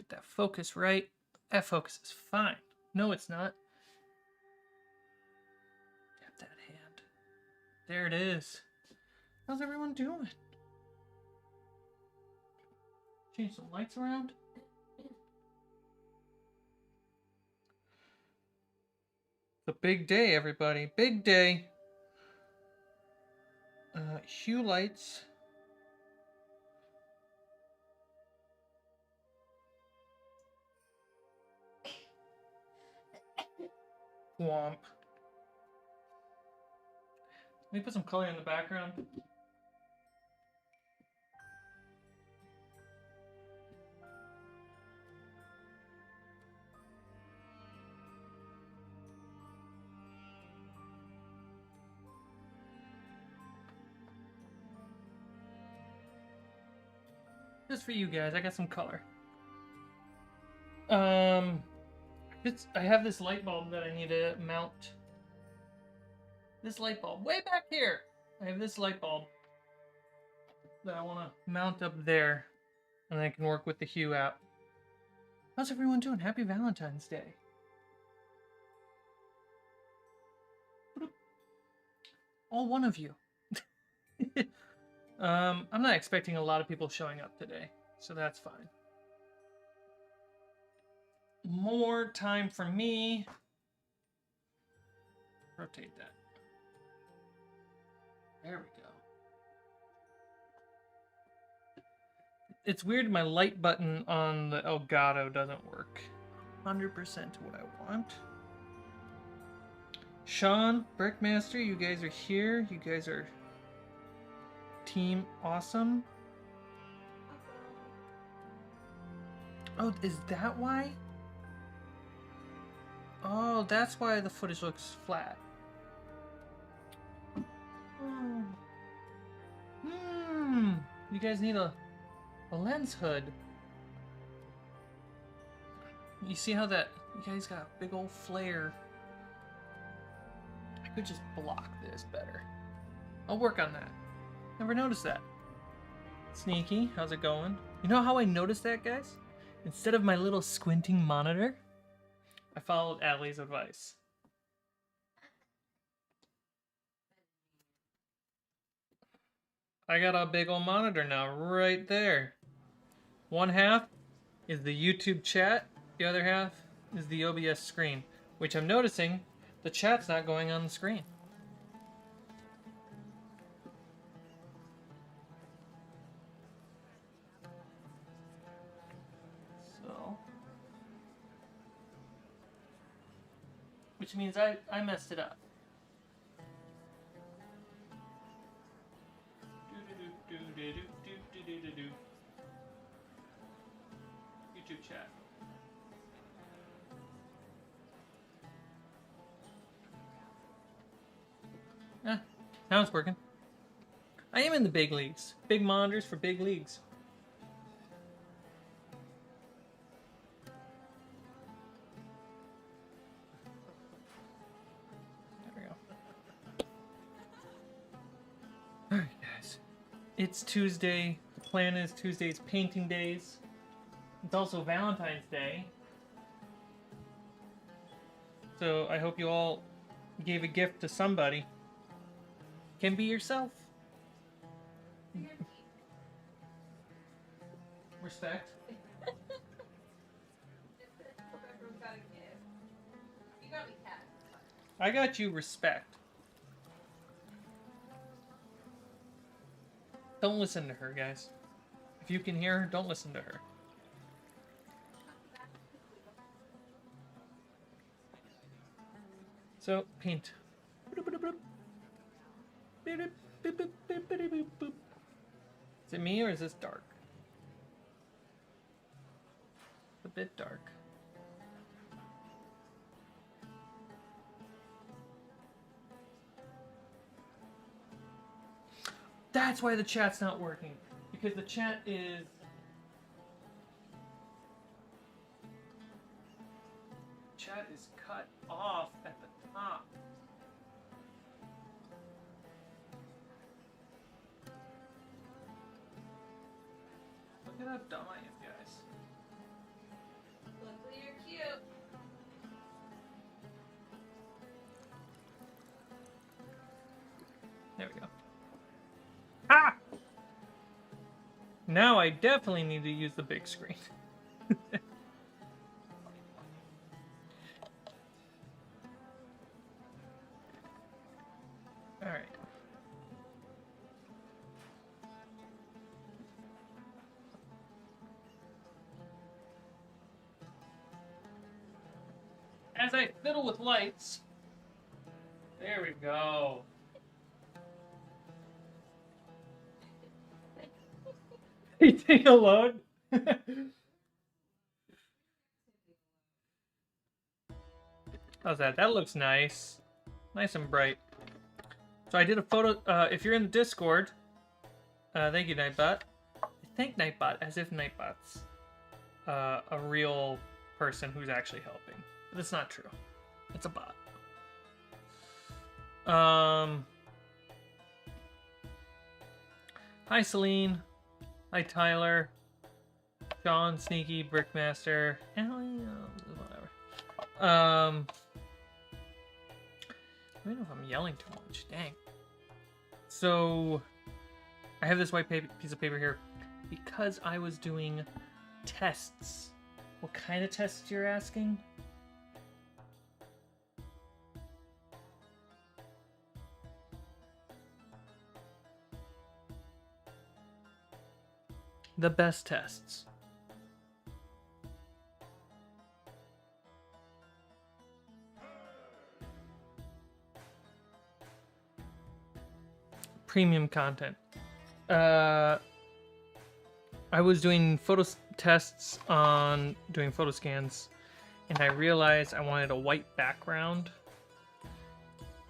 get that focus right. That focus is fine. No, it's not. Tap that hand. There it is. How's everyone doing? Change some lights around. The big day, everybody. Big day. Hue lights. Womp. Let me put some color in the background. Just for you guys, I got some color. I have this light bulb that I need to mount. This light bulb, way back here. I have this light bulb that I want to mount up there, and I can work with the Hue app. How's everyone doing? Happy Valentine's Day. All one of you. I'm not expecting a lot of people showing up today, so that's fine. More time for me. Rotate that. There we go. It's weird my light button on the Elgato doesn't work. 100% what I want. Sean, Brickmaster, you guys are here. You guys are team awesome. Oh, is that why? Oh, that's why the footage looks flat. Oh. You guys need a lens hood. You see how that, you guys got a big old flare. I could just block this better. I'll work on that. Never noticed that. Sneaky, how's it going? You know how I noticed that, guys? Instead of my little squinting monitor, I followed Allie's advice. I got a big old monitor now, right there. One half is the YouTube chat, the other half is the OBS screen, which I'm noticing the chat's not going on the screen. So, which means I messed it up. YouTube chat. Now it's working. I am in the big leagues. Big monitors for big leagues. There we go. Alright, guys. It's Tuesday. The plan is Tuesday's painting days. It's also Valentine's Day. So I hope you all gave a gift to somebody. Can be yourself. Respect. I got you respect. Don't listen to her, guys. If you can hear her, don't listen to her. So, paint. Is it me or is this dark? It's a bit dark. That's why the chat's not working. Because the chat is... Chat is cut off at the top. Look at how dumb I am, guys. There we go. Ah! Now I definitely need to use the big screen. All right. As I fiddle with lights, there we go. You take a load? How's that? That looks nice. Nice and bright. So I did a photo. If you're in the Discord, thank you, Nightbot. I thank Nightbot as if Nightbot's a real person who's actually helping. But it's not true. It's a bot. Hi, Celine. Hi, Tyler. Sean, Sneaky, Brickmaster. Ellie, whatever. I don't know if I'm yelling too much. Dang. So, I have this white piece of paper here because I was doing tests. What kind of tests, you're asking? The best tests. Premium content. I was doing tests on doing photo scans, and I realized I wanted a white background.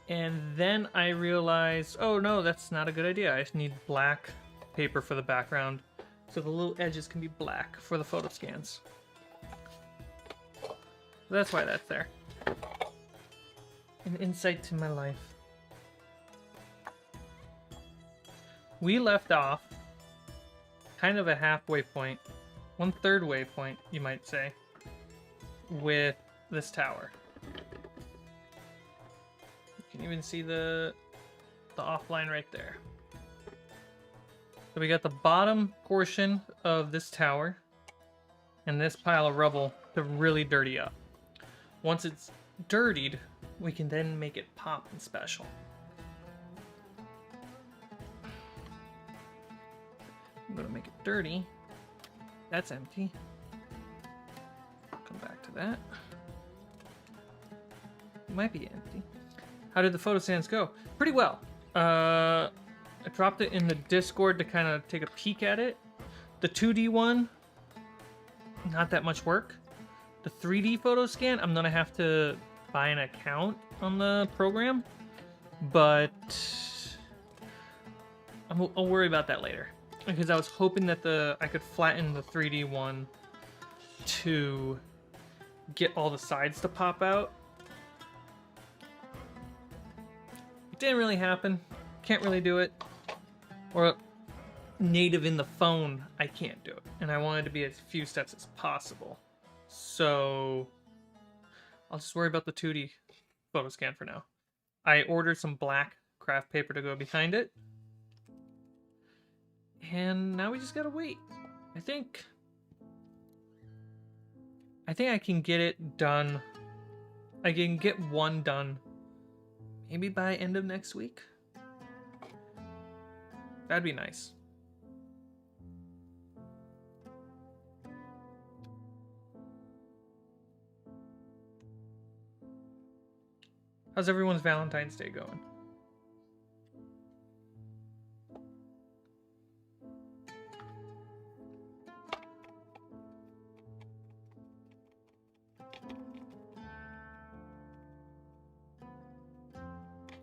And then I realized, oh no, that's not a good idea. I just need black paper for the background, so the little edges can be black for the photo scans. That's why that's there. An insight to my life. We left off kind of a halfway point, 1/3 way point, you might say, with this tower. You can even see the offline right there. So we got the bottom portion of this tower and this pile of rubble to really dirty up. Once it's dirtied, we can then make it pop and special. I'm gonna make it dirty. That's empty. Come back to that. It might be empty. How did the photo scans go? Pretty well. I dropped it in the Discord to kind of take a peek at it. The 2D one, not that much work. The 3D photo scan, I'm gonna have to buy an account on the program, but I'll worry about that later. Because I was hoping that I could flatten the 3D one to get all the sides to pop out. It didn't really happen. Can't really do it. Or native in the phone, I can't do it. And I wanted to be as few steps as possible. So I'll just worry about the 2D photo scan for now. I ordered some black craft paper to go behind it. And now we just gotta wait. I think I can get it done. I can get one done maybe by end of next week. That'd be nice. How's everyone's Valentine's Day going?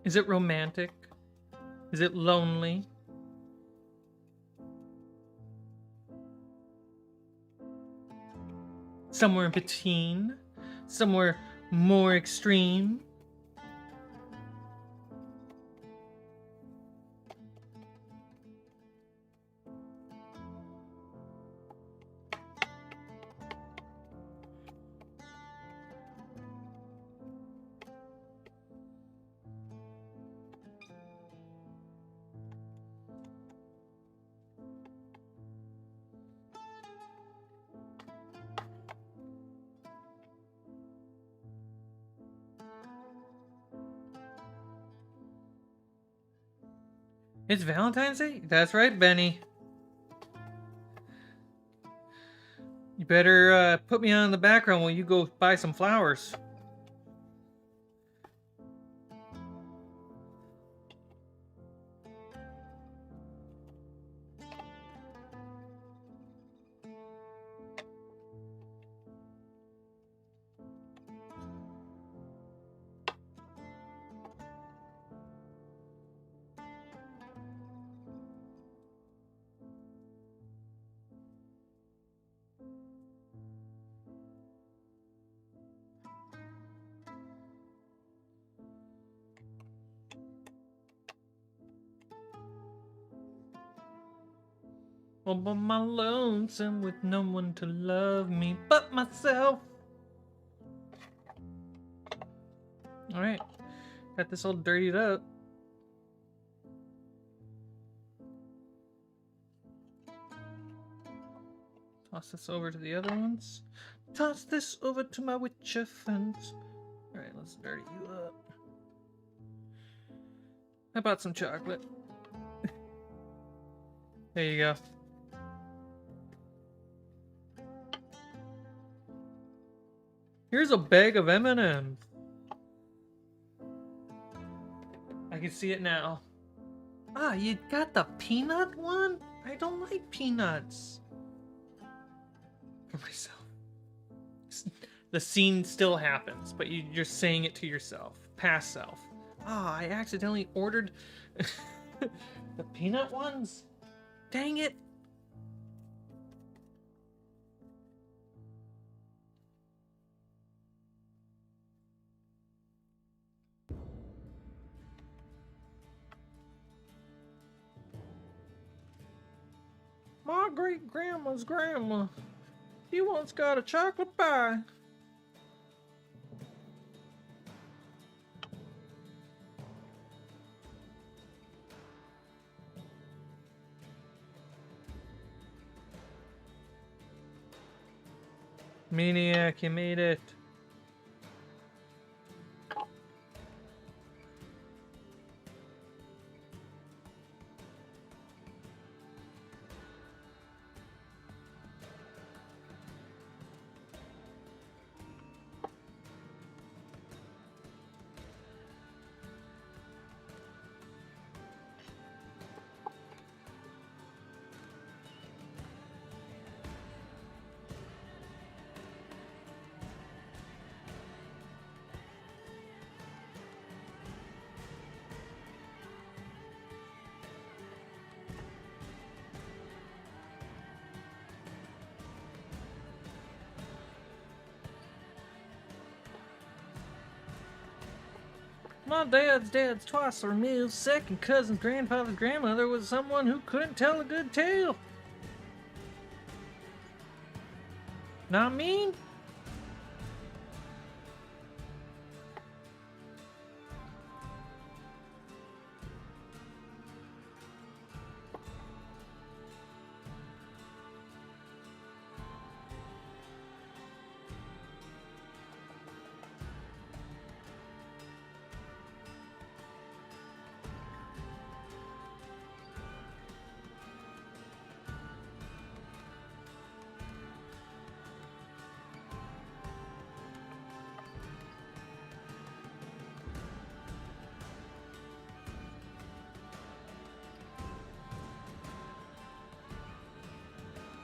Is it romantic? Is it lonely? Somewhere in between? Somewhere more extreme? It's Valentine's Day? That's right, Benny. You better put me on the background while you go buy some flowers. All by my lonesome with no one to love me but myself. Alright. Got this all dirtied up. Toss this over to the other ones. Toss this over to my Witcher friends. Alright, let's dirty you up. I bought some chocolate. There you go. Here's a bag of M&M's. I can see it now. Ah, you got the peanut one? I don't like peanuts. For myself. The scene still happens, but you're saying it to yourself. Past self. Ah, I accidentally ordered the peanut ones? Dang it. My great-grandma's grandma. She once got a chocolate pie. Maniac, you made it. My dad's twice removed second cousin's grandfather's grandmother was someone who couldn't tell a good tale. Not mean?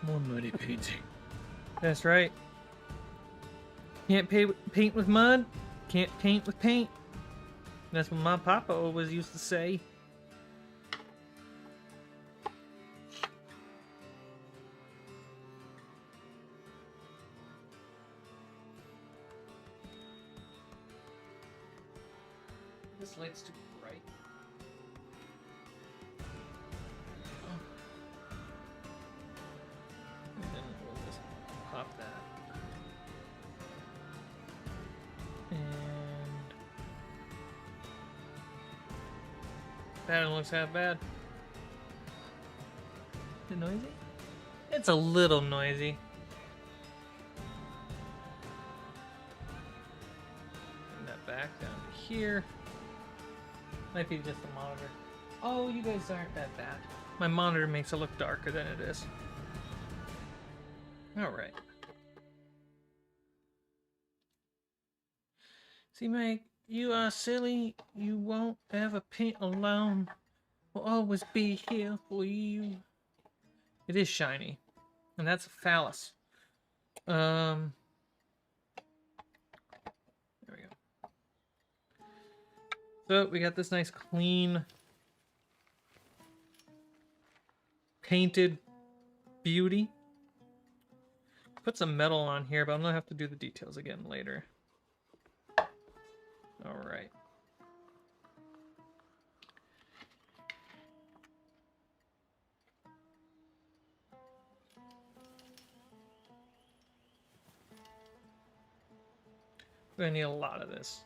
More muddy painting. That's right. Can't paint with mud, can't paint with paint. That's what my papa always used to say. This light's too bright. And then we'll just pop that. And that one looks half bad. Is it noisy? It's a little noisy. Bring that back down to here. Might be just a monitor. Oh, you guys aren't that bad. My monitor makes it look darker than it is. Alright. See, Mike, you are silly. You won't ever paint alone. We'll always be here for you. It is shiny. And that's a phallus. There we go. So, we got this nice clean painted beauty. Put some metal on here, but I'm gonna have to do the details again later. Alright. We're gonna need a lot of this.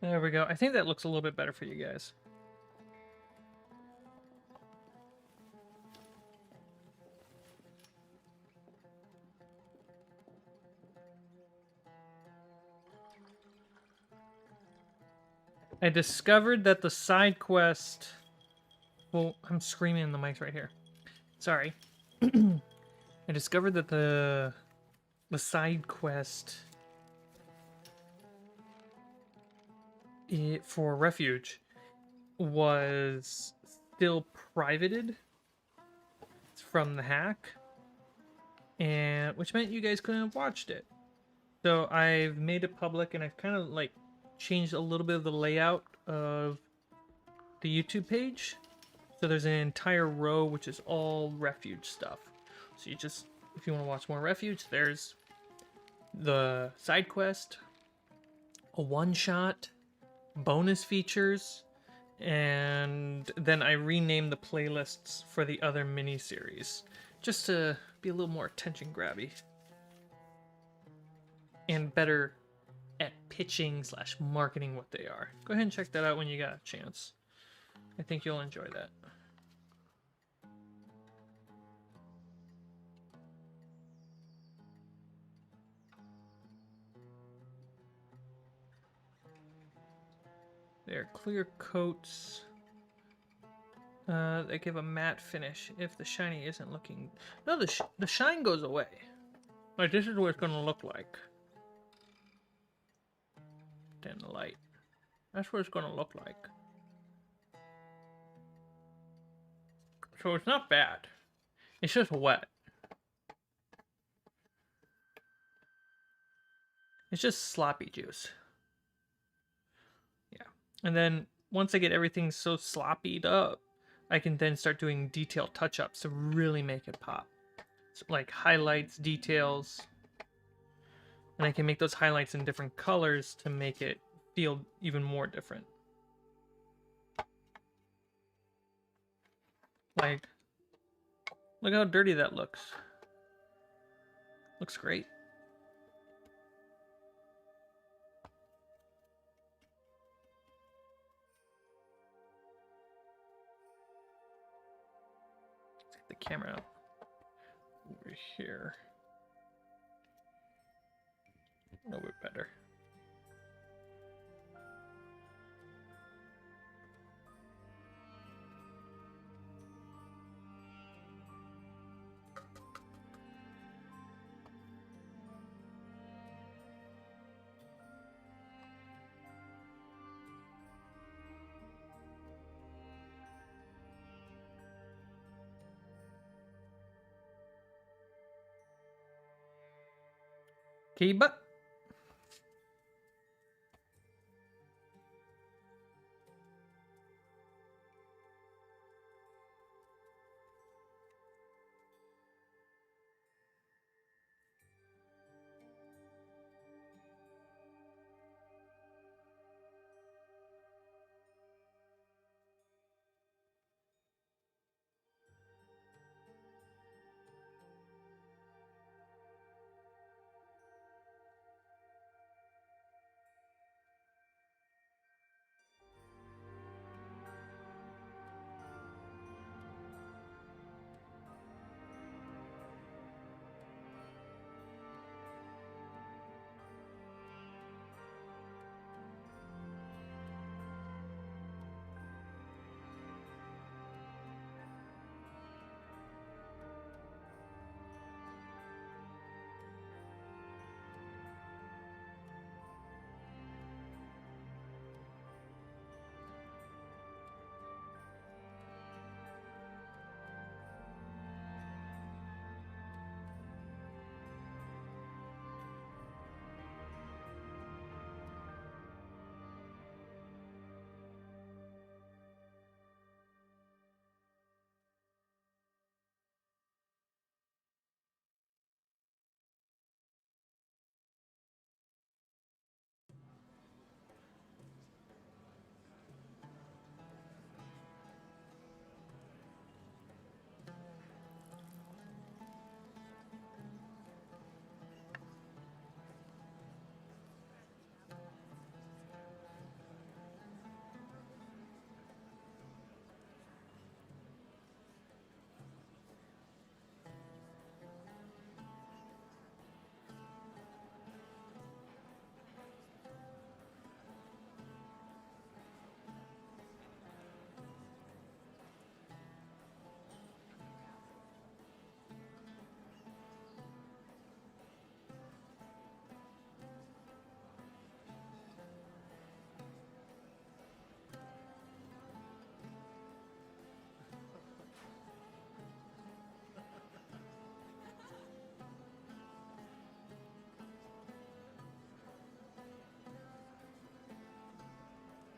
There we go. I think that looks a little bit better for you guys. I discovered that the side quest... Well, I'm screaming in the mics right here. Sorry. I discovered that the side quest for Refuge was still privated from the hack, and which meant you guys couldn't have watched it. So I've made it public, and I've kind of like changed a little bit of the layout of the YouTube page. So there's an entire row which is all Refuge stuff. So you just, if you want to watch more Refuge, there's the side quest, a one-shot, bonus features, and then I renamed the playlists for the other mini-series just to be a little more attention grabby and better at pitching / marketing what they are. Go ahead and check that out when you got a chance. I think you'll enjoy that. They're clear coats. They give a matte finish if the shiny isn't looking... No, the shine goes away. Like, this is what it's going to look like. In the light. That's what it's going to look like. So it's not bad. It's just wet. It's just sloppy juice. Yeah. And then once I get everything so sloppied up, I can then start doing detailed touch-ups to really make it pop. So like highlights, details. And I can make those highlights in different colors to make it feel even more different. Like, look how dirty that looks. Looks great. Let's get the camera over here. A little bit better. Kiba.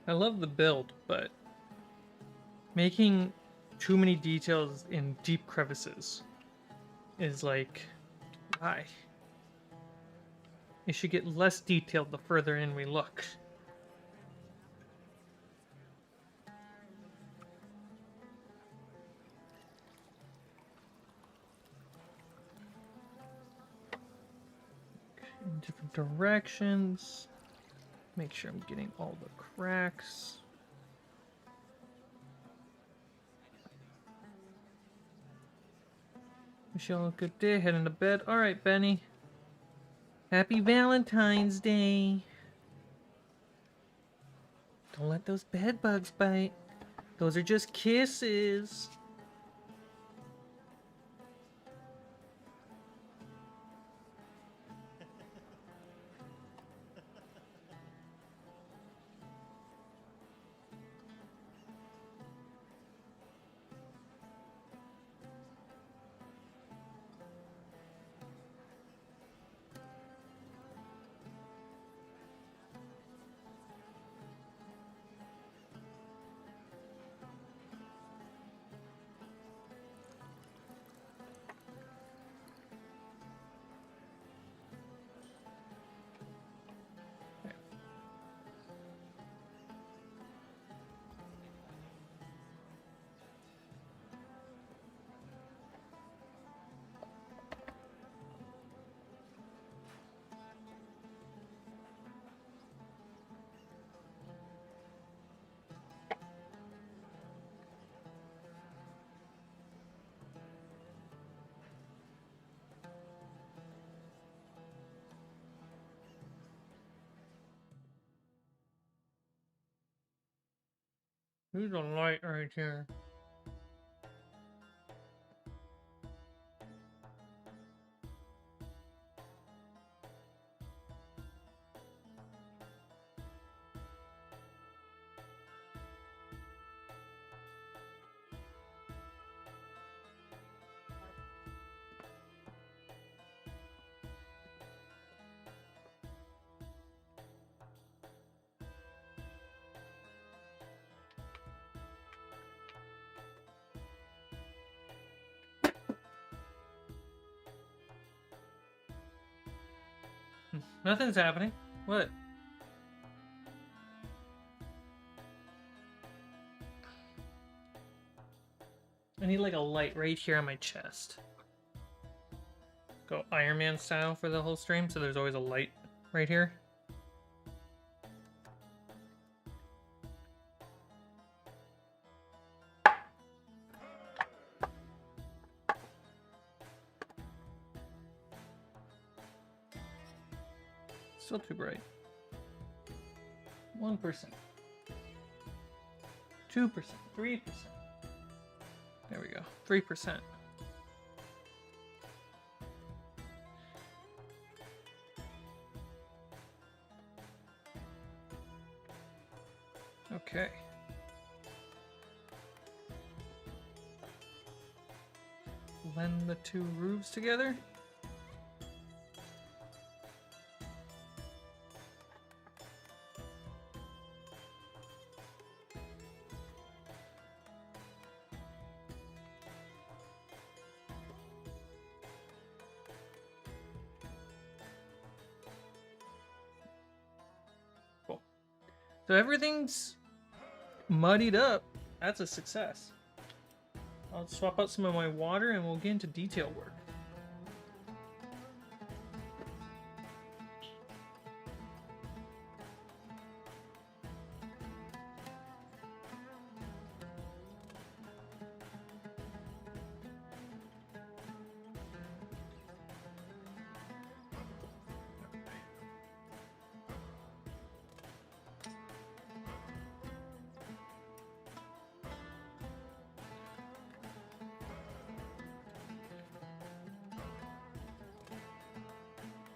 I love the build, but making too many details in deep crevices is like, why? It should get less detailed the further in we look. In different directions. Make sure I'm getting all the cracks. Michelle, good day. Heading to bed. All right, Benny. Happy Valentine's Day. Don't let those bed bugs bite. Those are just kisses. There's a light right here. Nothing's happening. What? I need like a light right here on my chest. Go Iron Man style for the whole stream, so there's always a light right here. Still too bright. 1%. 2%. 3%. There we go. 3%. Okay. Blend the two roofs together. Cool. So everything's muddied up. That's a success. I'll swap out some of my water and we'll get into detail work.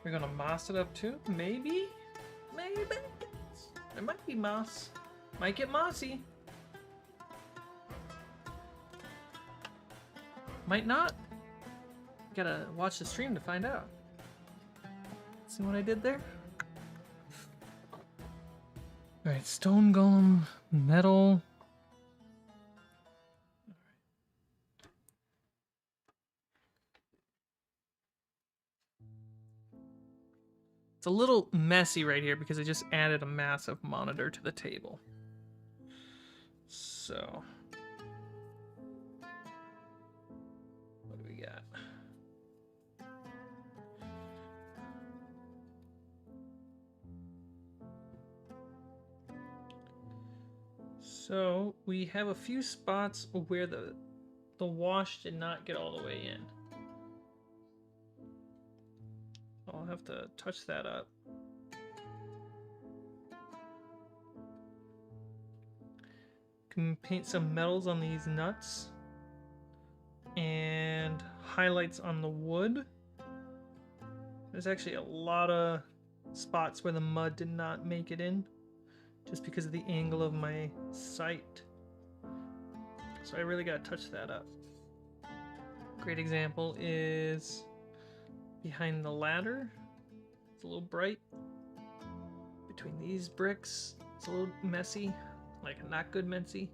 We're gonna moss it up too? Maybe? Maybe? There might be moss. Might get mossy. Might not. Gotta watch the stream to find out. See what I did there? Alright, stone golem, metal. It's a little messy right here because I just added a massive monitor to the table. So, what do we got? So, we have a few spots where the wash did not get all the way in. I'll have to touch that up. Can paint some metals on these nuts and highlights on the wood. There's actually a lot of spots where the mud did not make it in just because of the angle of my sight. So I really gotta touch that up. Great example is behind the ladder. It's a little bright. Between these bricks, it's a little messy, like not good messy.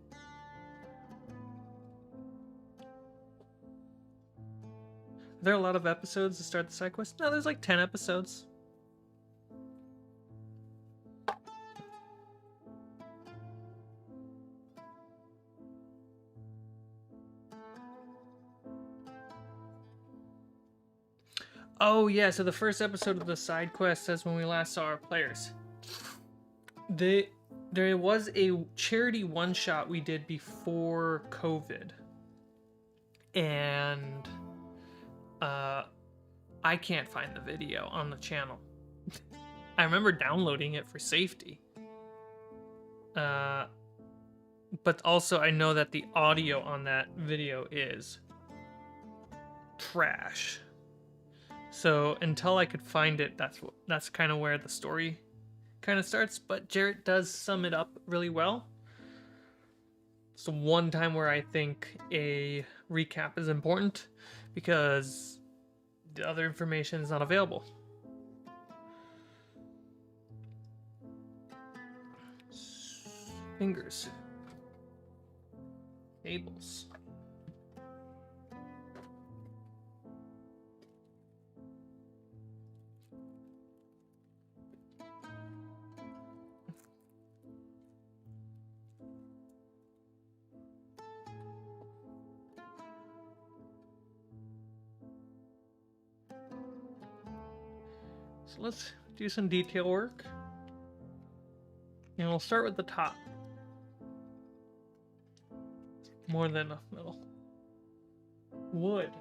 Are there a lot of episodes to start the side quest? No, there's like 10 episodes. Oh yeah, so the first episode of the side quest says when we last saw our players. There was a charity one-shot we did before COVID. And I can't find the video on the channel. I remember downloading it for safety. But also I know that the audio on that video is trash. So until I could find it, that's kind of where the story kind of starts. But Jarrett does sum it up really well. It's the one time where I think a recap is important because the other information is not available. Fingers. Cables. So let's do some detail work. And we'll start with the top. More than enough metal. Wood.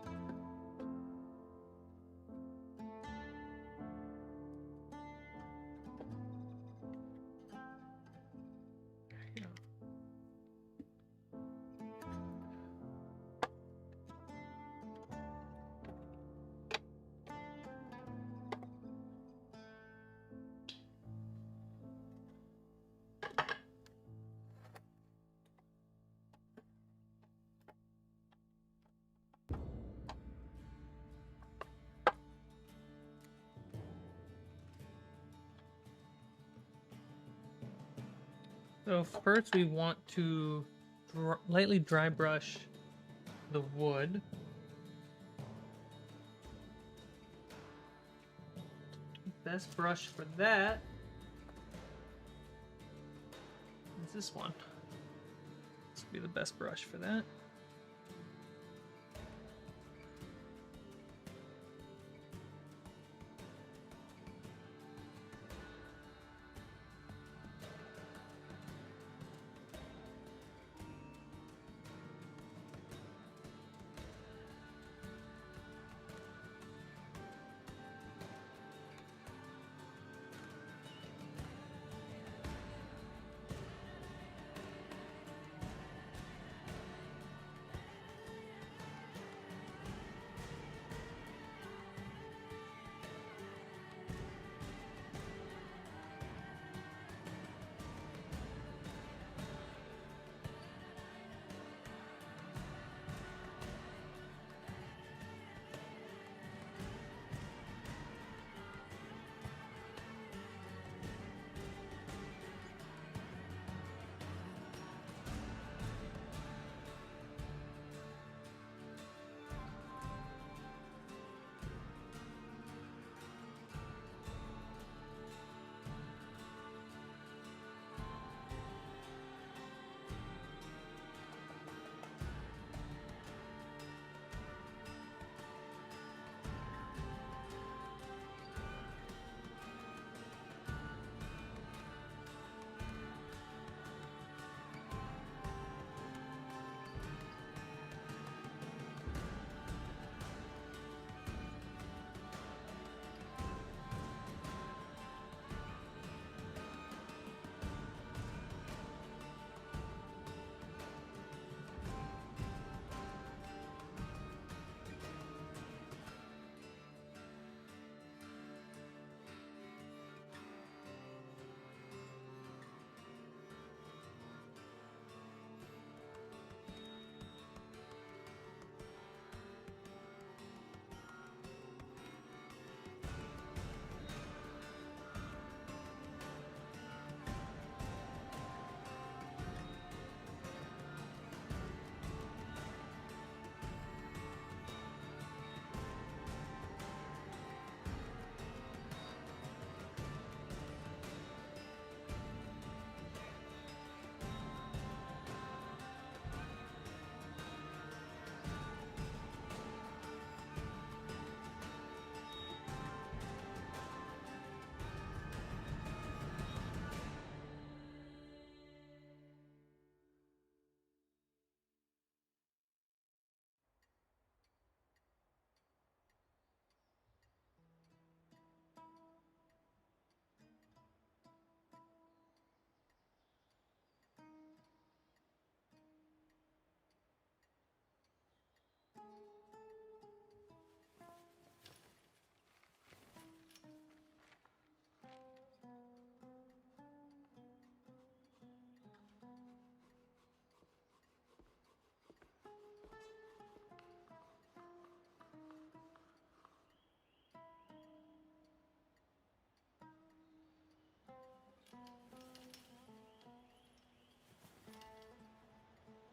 So first we want to lightly dry brush the wood. Best brush for that is this one. This will be the best brush for that.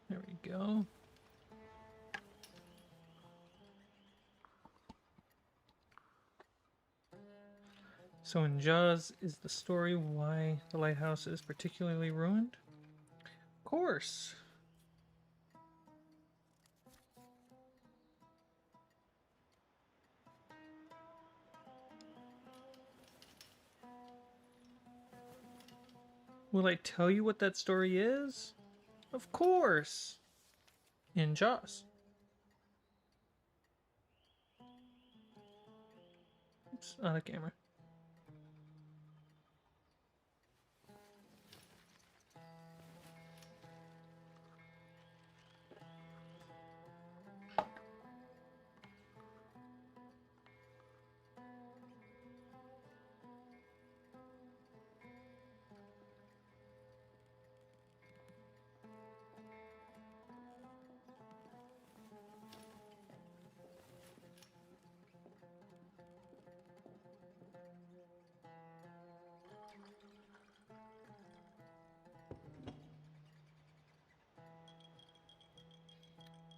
There we go. So in Jaws, is the story why the lighthouse is particularly ruined? Of course. Will I tell you what that story is? Of course. In Jaws. Oops, out of camera.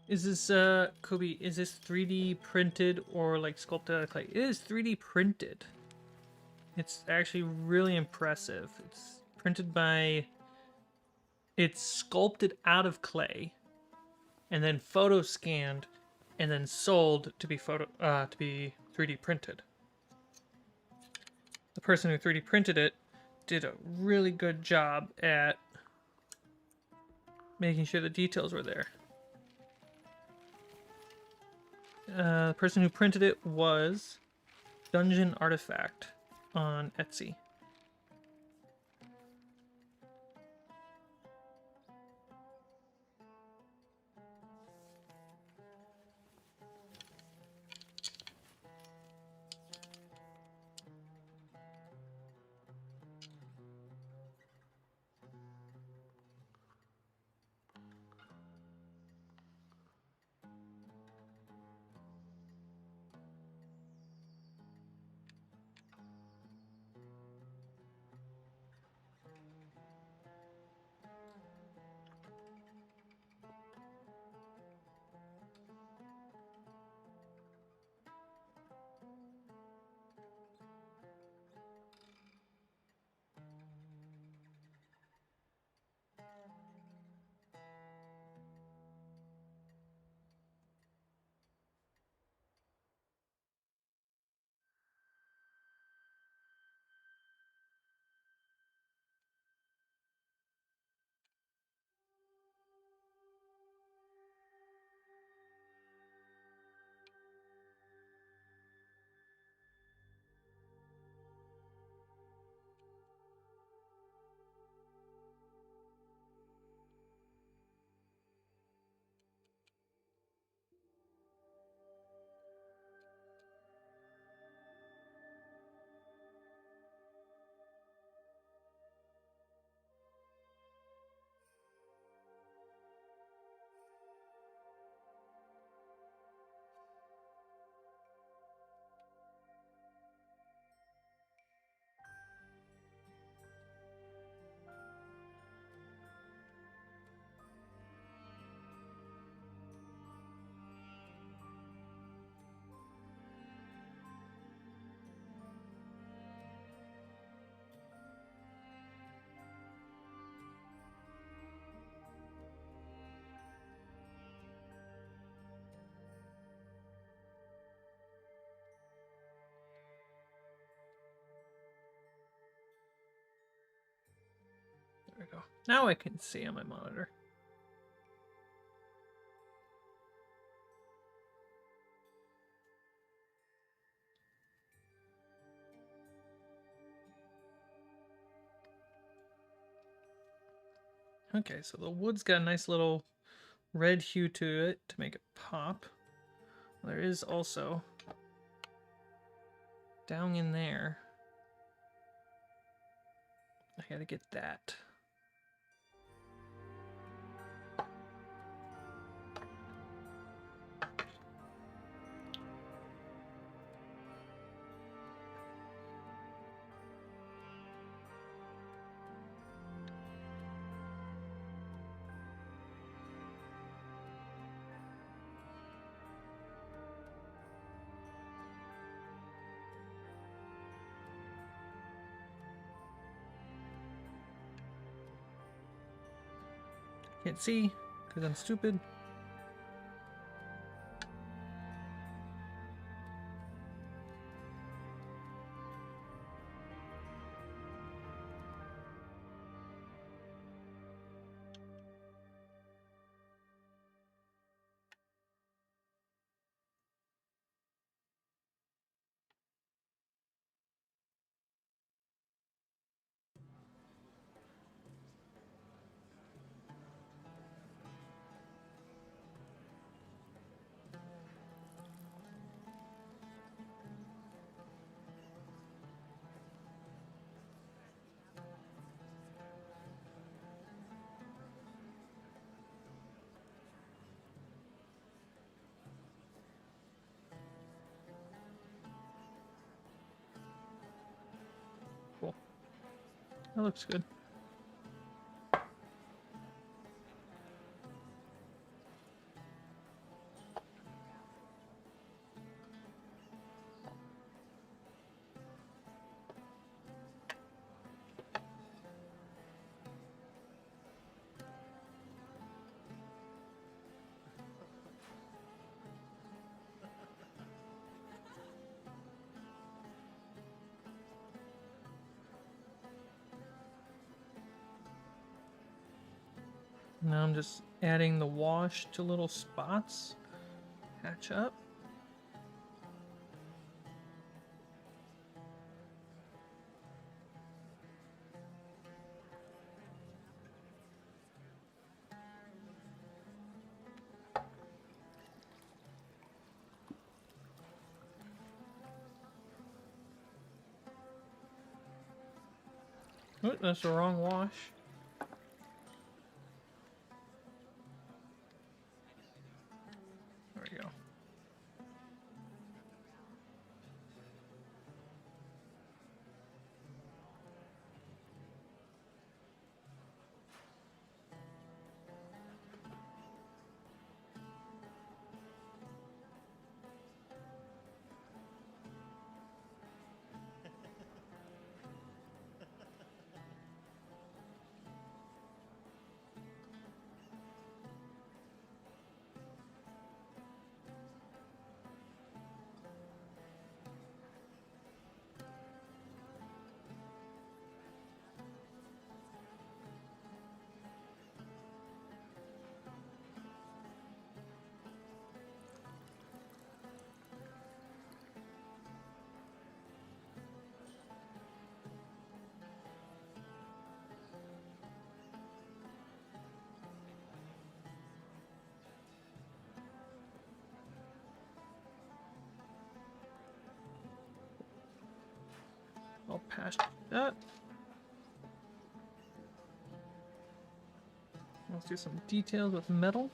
Is this, Kobe, is this 3D printed or like sculpted out of clay? It is 3D printed. It's actually really impressive. It's printed by... It's sculpted out of clay and then photo scanned and then sold to be 3D printed. The person who 3D printed it did a really good job at making sure the details were there. The person who printed it was Dungeon Artifact on Etsy. There we go. Now I can see on my monitor. Okay, so the wood's got a nice little red hue to it to make it pop. There is also down in there. I gotta get that. Can't see because I'm stupid. That looks good. Now I'm just adding the wash to little spots. Hatch up. Oh, that's the wrong wash. There we go. I'll pass that. Let's do some details with metal.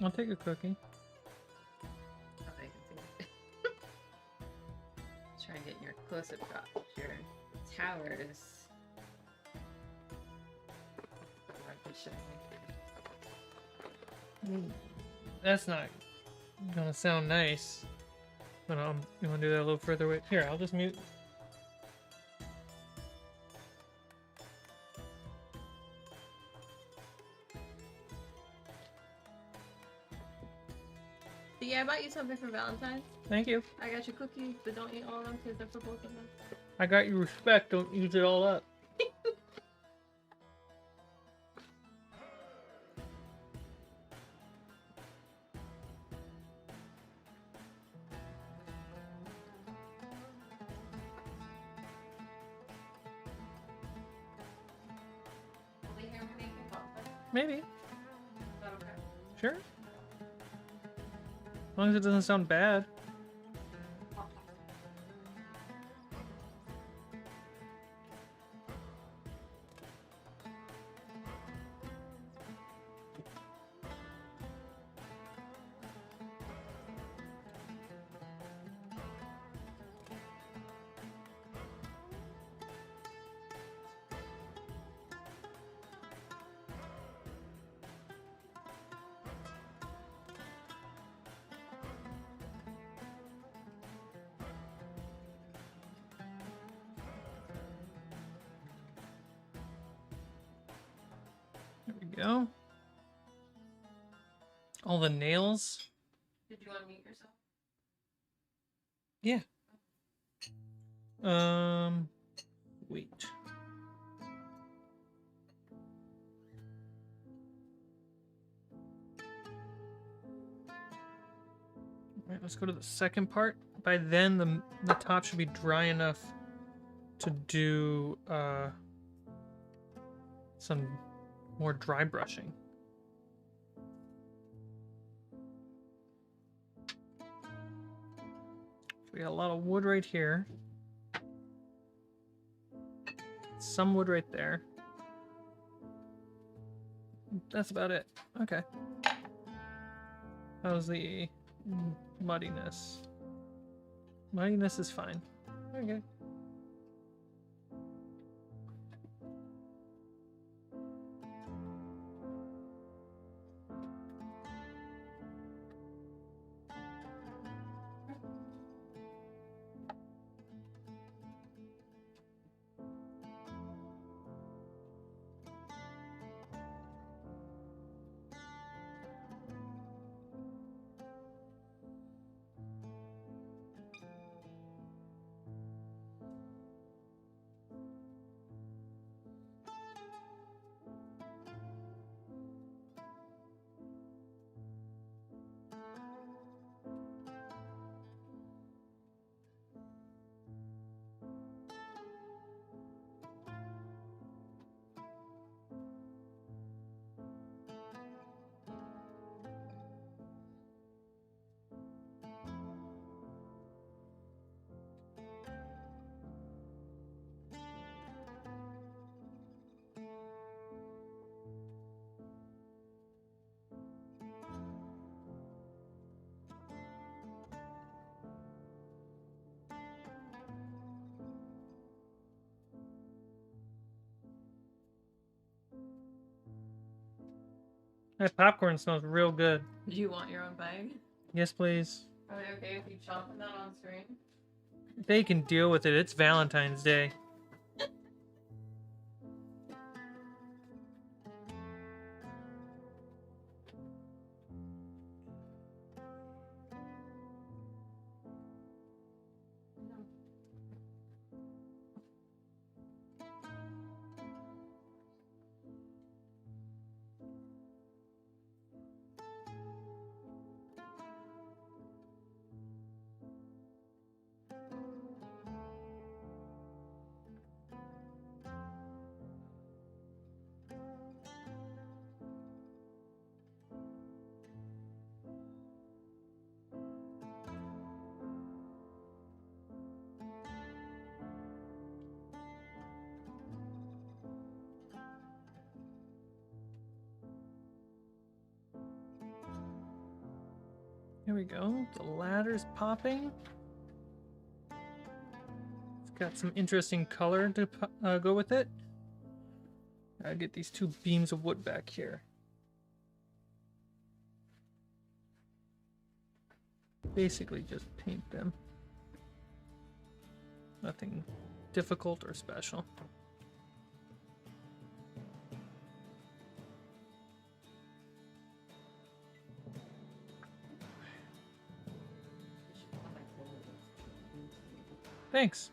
I'll take a cookie. Oh, I can see it. Try and get your close-up shot. Your towers. That's not gonna sound nice. But you wanna do that a little further away? Here, I'll just mute. Yeah, I bought you something for Valentines. Thank you. I got you cookies, but don't eat all of them because they're for both of them. I got your respect. Don't use it all up. Maybe. Is that okay? Sure. As long as it doesn't sound bad. go. All the nails. Did you want to mute yourself? Yeah. Wait. All right, let's go to the second part. By then, the top should be dry enough to do some more dry brushing. So we got a lot of wood right here. Some wood right there. That's about it. Okay. How's the muddiness? Muddiness is fine. Okay. That popcorn smells real good. Do you want your own bag? Yes, please. Are they okay if you chomping that on screen? They can deal with it. It's Valentine's Day. Here we go. The ladder's popping. It's got some interesting color to go with it. I'll get these two beams of wood back here. Basically just paint them. Nothing difficult or special. Thanks.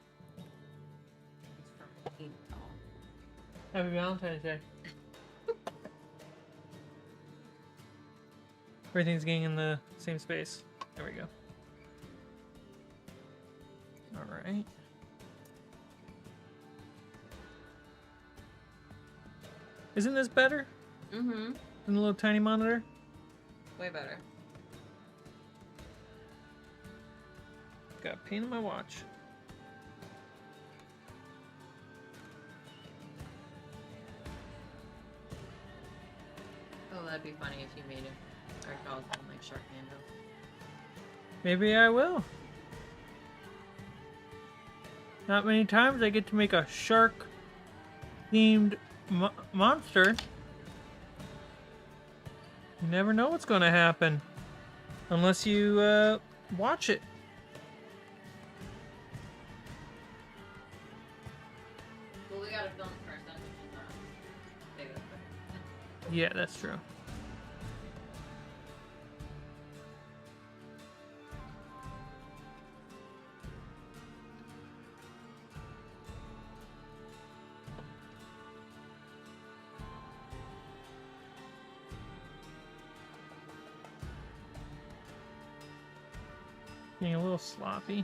Happy Valentine's Day. Everything's getting in the same space. There we go. Alright. Isn't this better? Mm-hmm. Than the little tiny monitor? Way better. Got a pain in my watch. Oh, that'd be funny if you made it. Our dog one like Sharknado. Maybe I will. Not many times I get to make a shark-themed monster. You never know what's going to happen. Unless you watch it. Well, we gotta film first, then we can say Yeah, that's true. Getting a little sloppy.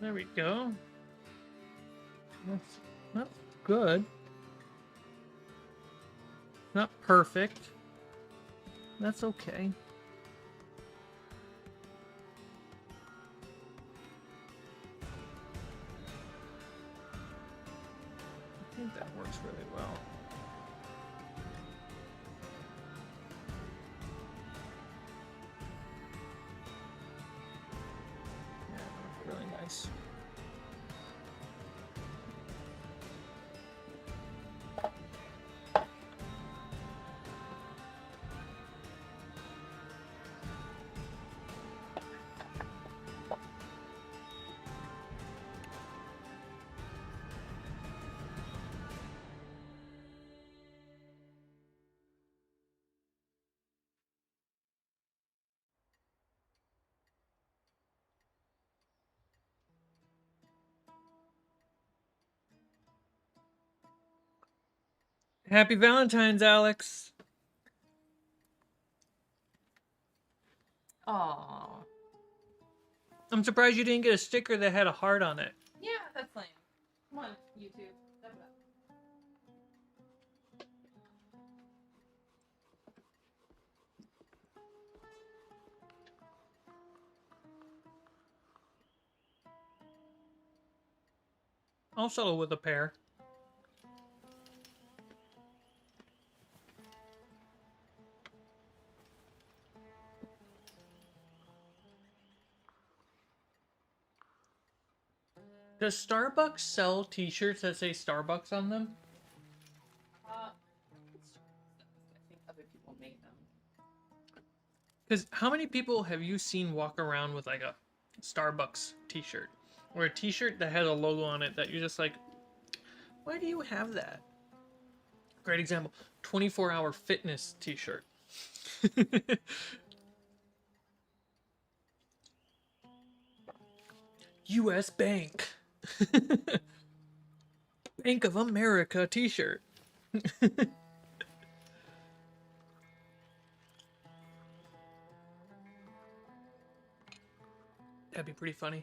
There we go. That's good. Not perfect. That's okay. I think that works really well. Yeah, really nice. Happy Valentines, Alex. Aww. I'm surprised you didn't get a sticker that had a heart on it. Yeah, that's lame. Come on, YouTube. Step it up. I'll settle with a pair. Does Starbucks sell t-shirts that say Starbucks on them? I think other people make them. Because how many people have you seen walk around with like a Starbucks t-shirt? Or a t-shirt that has a logo on it that you're just like, why do you have that? Great example, 24-hour fitness t-shirt. U.S. Bank. Bank of America t-shirt. That'd be pretty funny.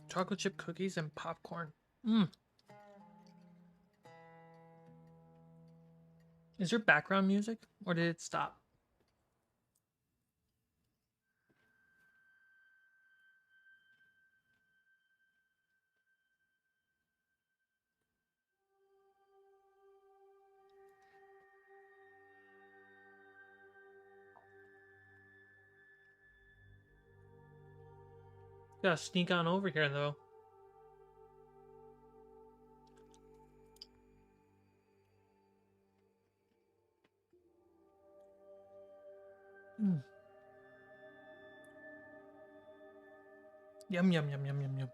Chocolate chip cookies and popcorn. Mm. Is there background music or did it stop? Gotta sneak on over here though. Mm. Yum yum yum yum yum yum.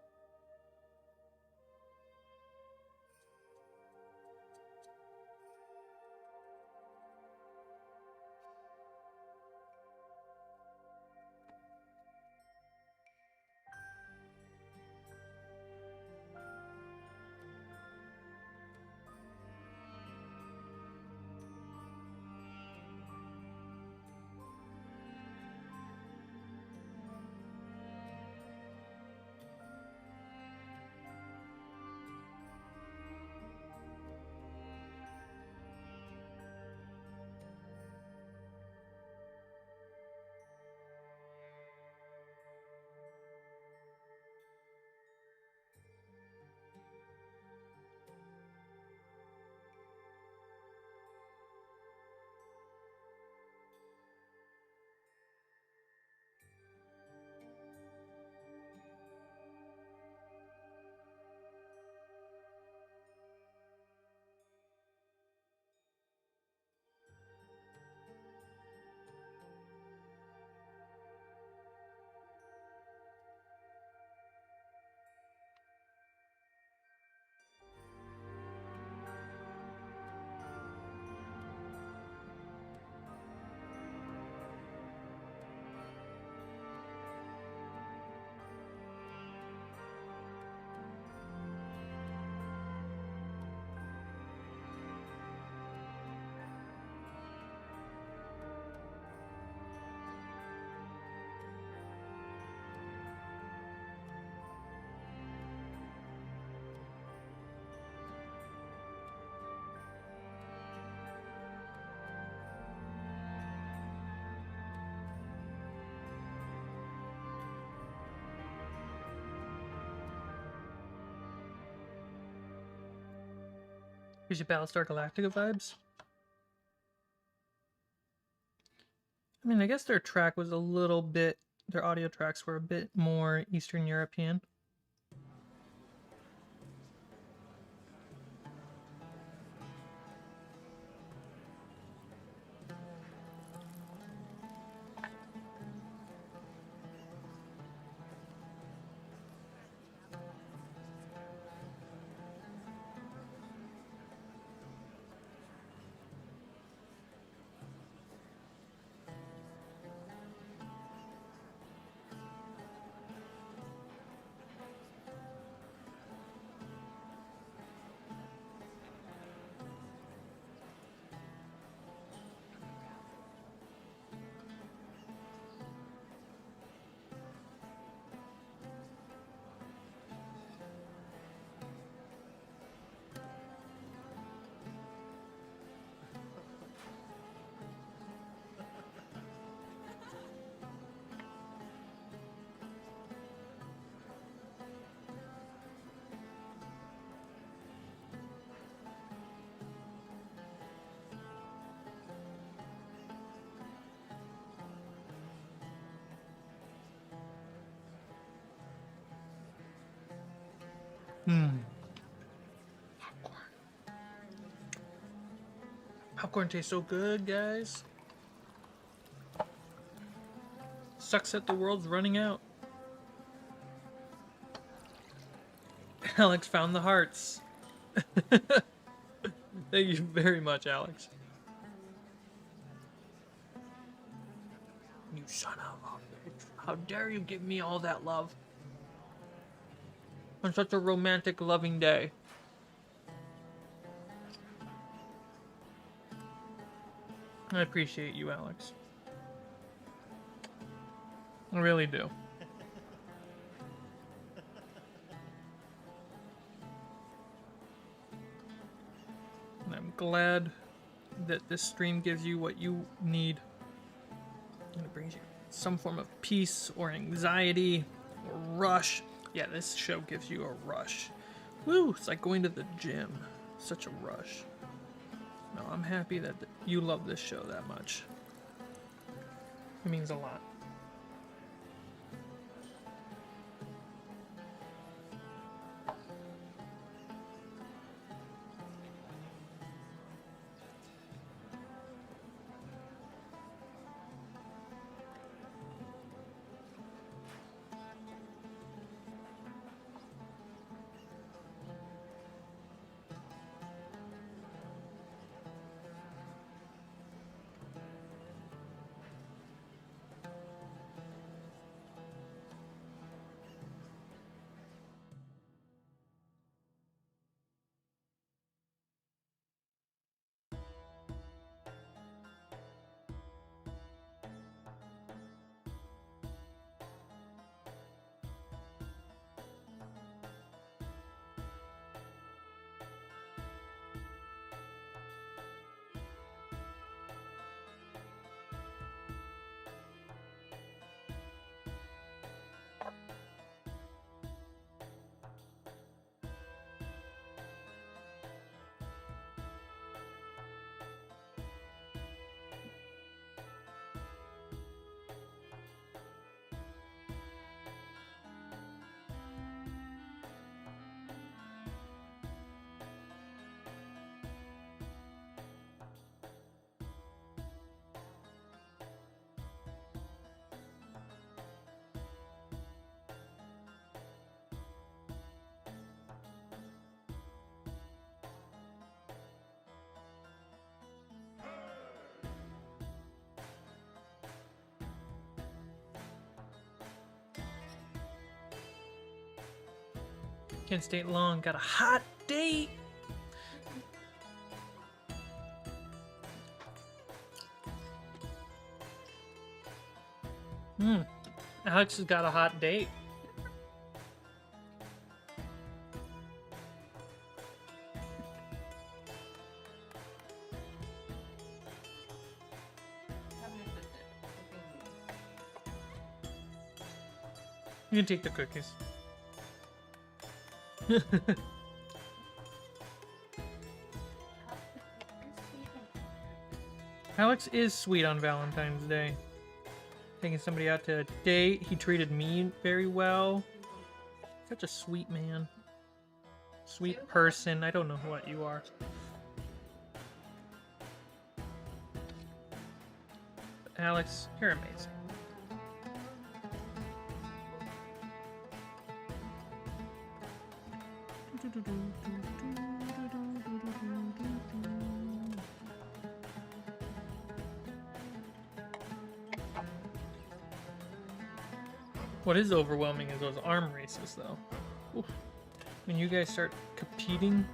Gives you Battlestar Galactica vibes. I mean, I guess their track was a little bit, their audio tracks were a bit more Eastern European. Popcorn tastes so good, guys. Sucks that the world's running out. Alex found the hearts. Thank you very much, Alex. You son of a bitch. How dare you give me all that love? On such a romantic, loving day. I appreciate you, Alex. I really do. I'm glad that this stream gives you what you need. And it brings you some form of peace or anxiety or rush. Yeah, this show gives you a rush. Woo! It's like going to the gym. Such a rush. No, I'm happy that you love this show that much. It means a lot. Can't stay long. Got a hot date. Alex has got a hot date. You can take the cookies. Alex is sweet on Valentine's Day. Taking somebody out to a date. He treated me very well. Such a sweet man. Sweet person. I don't know what you are. But Alex, you're amazing. What is overwhelming is those arm races, though. Oof. When you guys start competing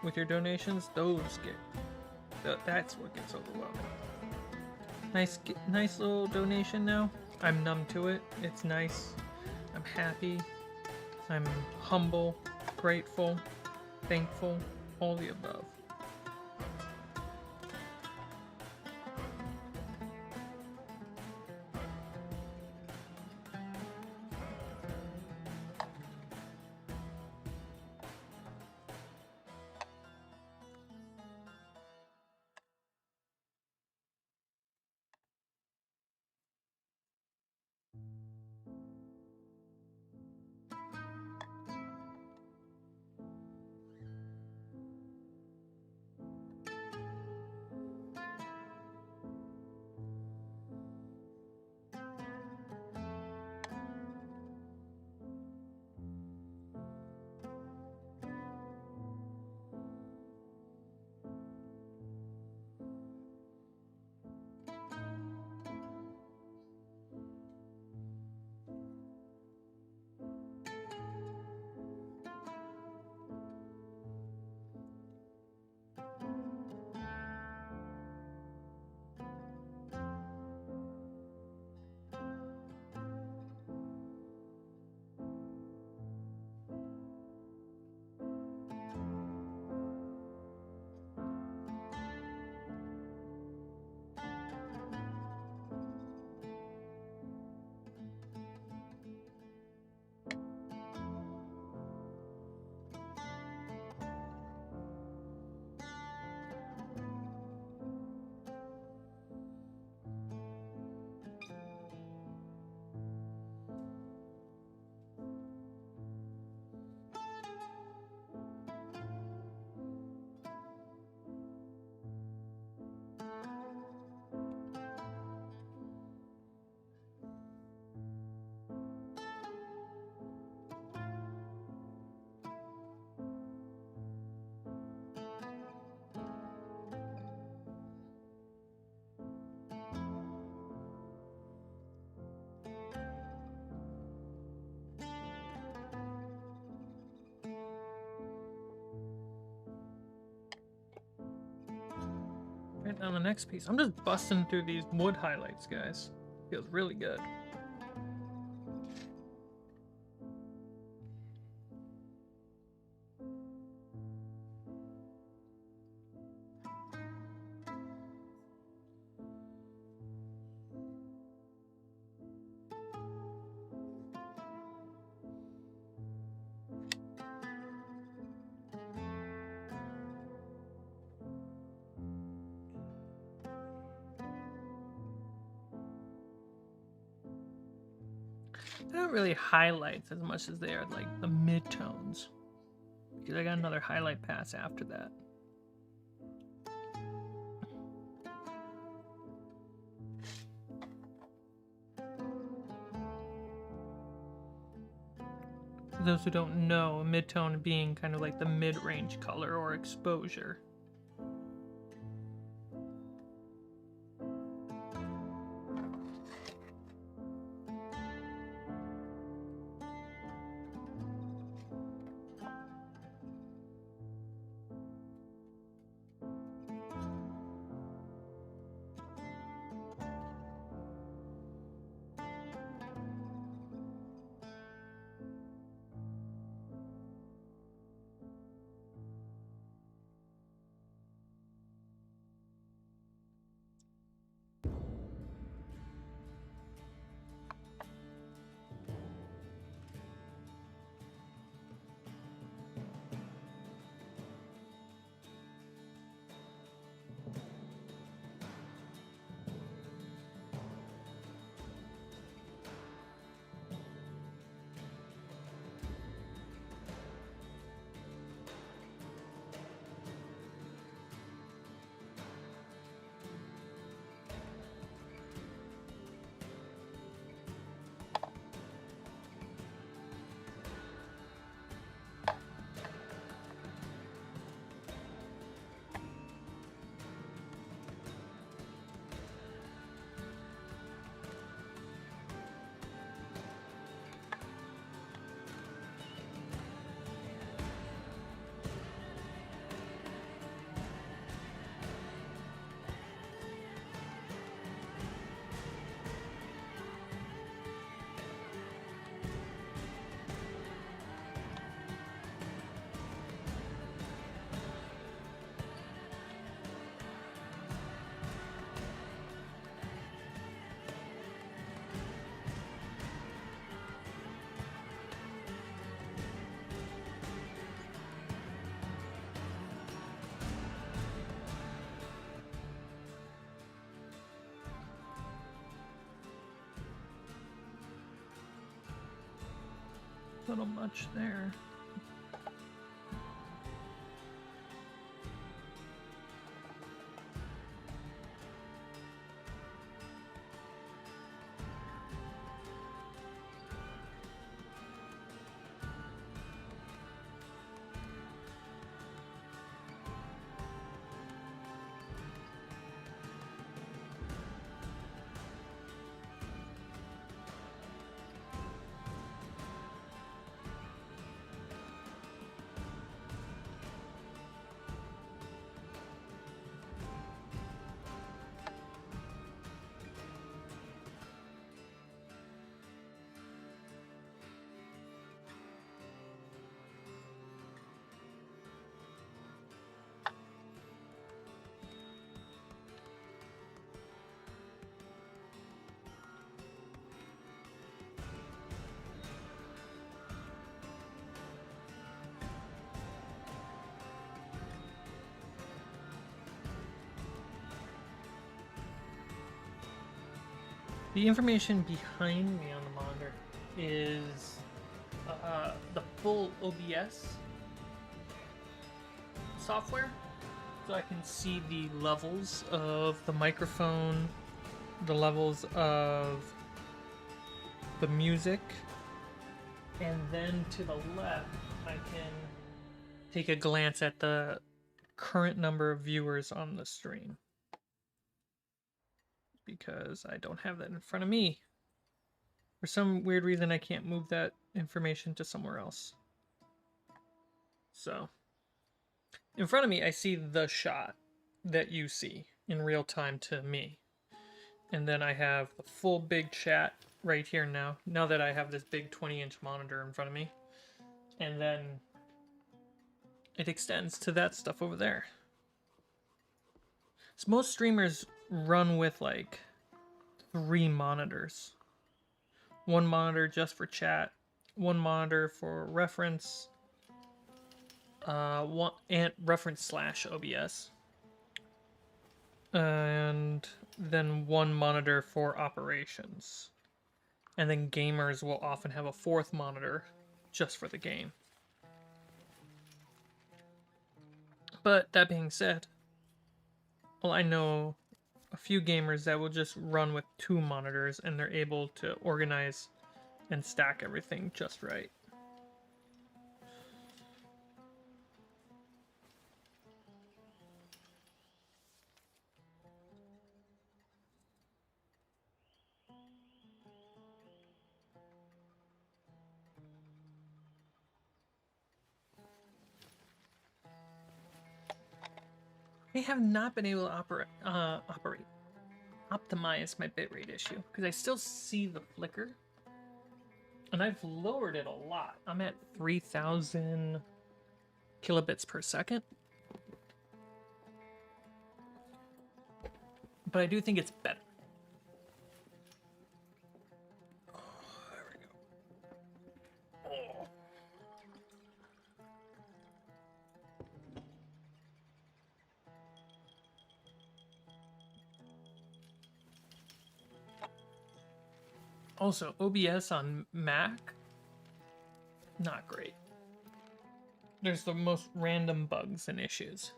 with your donations, those get... That's what gets overwhelming. Nice little donation now. I'm numb to it. It's nice. I'm happy. I'm humble, grateful, thankful, all the above. on the next piece. I'm just busting through these wood highlights, guys. Feels really good. They're not really highlights as much as they are like the midtones. Because I got another highlight pass after that. For those who don't know, a midtone being kind of like the mid-range color or exposure. A little much there. The information behind me on the monitor is the full OBS software, so I can see the levels of the microphone, the levels of the music, and then to the left I can take a glance at the current number of viewers on the stream, because I don't have that in front of me. For some weird reason, I can't move that information to somewhere else. So, in front of me, I see the shot that you see. in real time to me. And then I have the full big chat right here now that I have this big 20-inch monitor in front of me. And then it extends to that stuff over there. So most streamers run with like 3 monitors. 1 monitor just for chat, 1 monitor for reference, one and reference / OBS, and then 1 monitor for operations. And then gamers will often have a 4th monitor just for the game. But that being said, well, I know a few gamers that will just run with 2 monitors and they're able to organize and stack everything just right. I have not been able to optimize my bitrate issue because I still see the flicker, and I've lowered it a lot. I'm at 3,000 kilobits per second, but I do think it's better. Oh, there we go. Oh. Also, OBS on Mac, not great. There's the most random bugs and issues.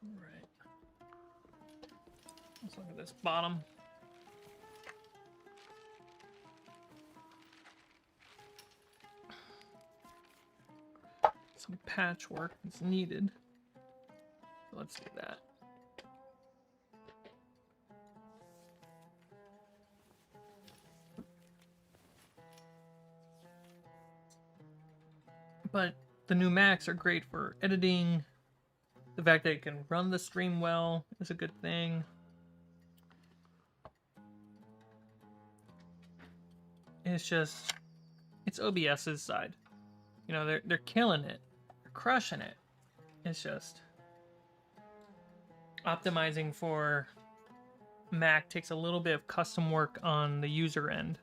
Right. Let's look at this bottom. Some patchwork is needed. Let's do that. But the new Macs are great for editing. The fact that it can run the stream well is a good thing. It's just, it's OBS's side. You know, they're killing it. They're crushing it. It's just optimizing for Mac takes a little bit of custom work on the user end.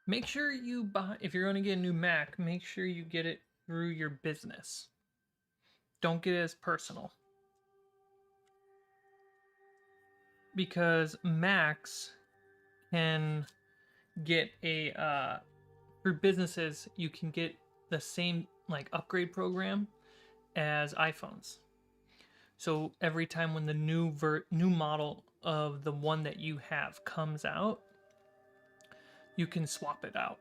Make sure you buy, if you're going to get a new Mac, make sure you get it through your business. Don't get it as personal. Because Macs can get a, through businesses, you can get the same like upgrade program as iPhones. So every time when the new model of the one that you have comes out, you can swap it out.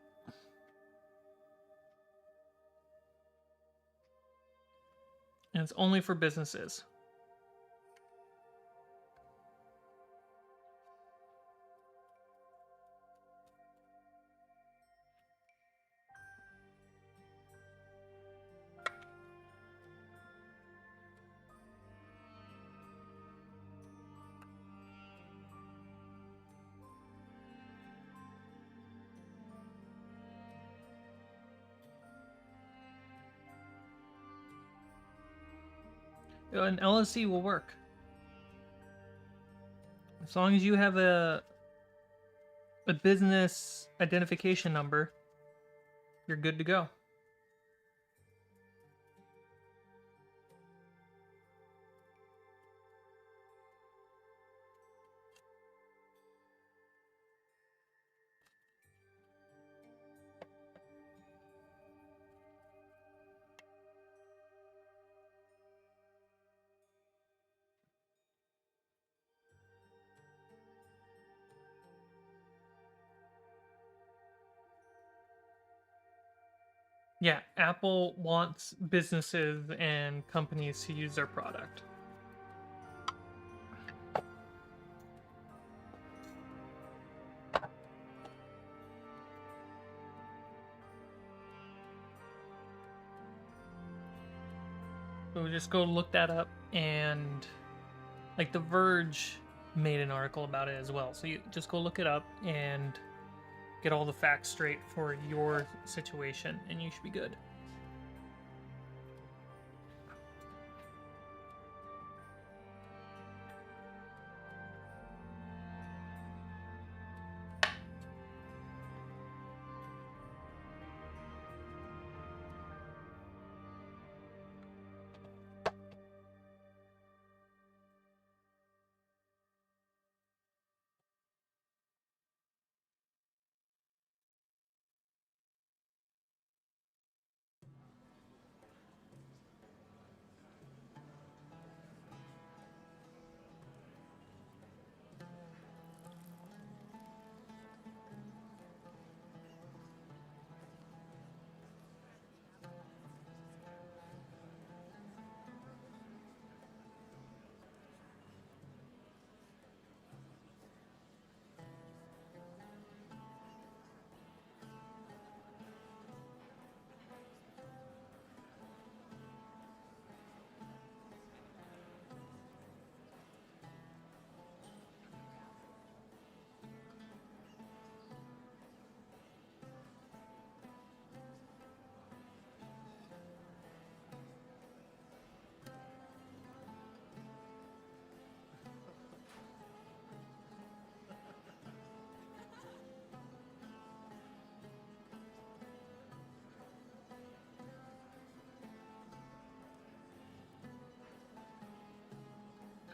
And it's only for businesses. An LLC will work. As long as you have a business identification number, you're good to go. Yeah, Apple wants businesses and companies to use their product. So just go look that up, and like The Verge made an article about it as well. So you just go look it up and get all the facts straight for your situation, and you should be good.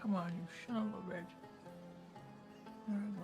Come on, you son of a bitch. There we go.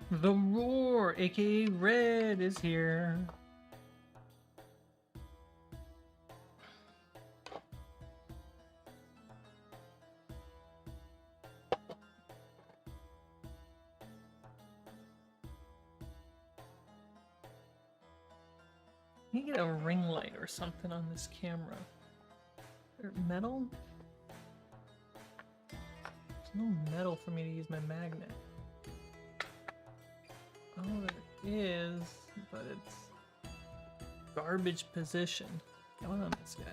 The Roar, aka Red, is here. You get a ring light or something on this camera. Or metal? There's no metal for me to use my magnet. Oh, there is, but it's garbage position. Going on this guy.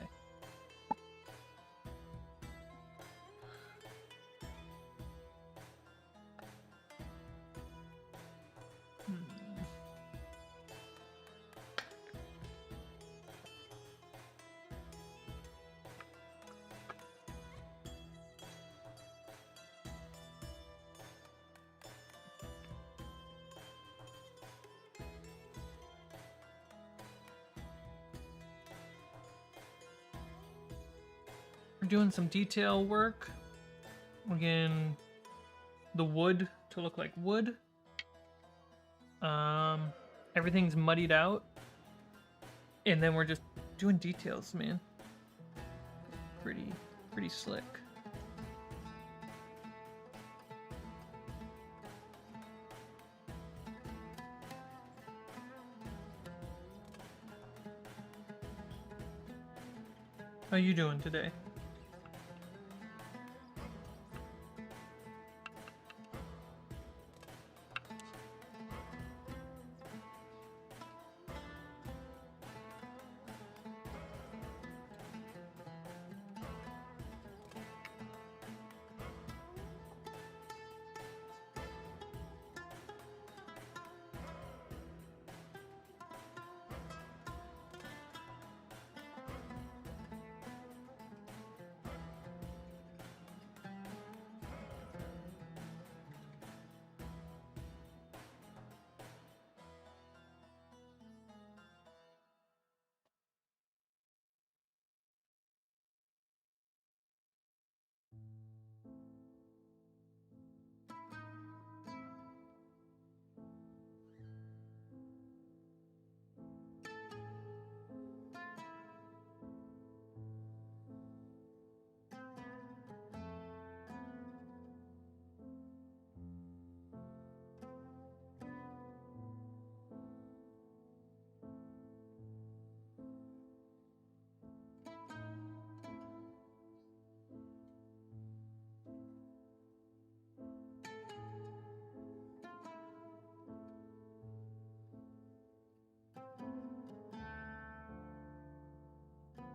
We're doing some detail work. We're getting the wood to look like wood. Everything's muddied out. And then we're just doing details, man. Pretty slick. How you doing today?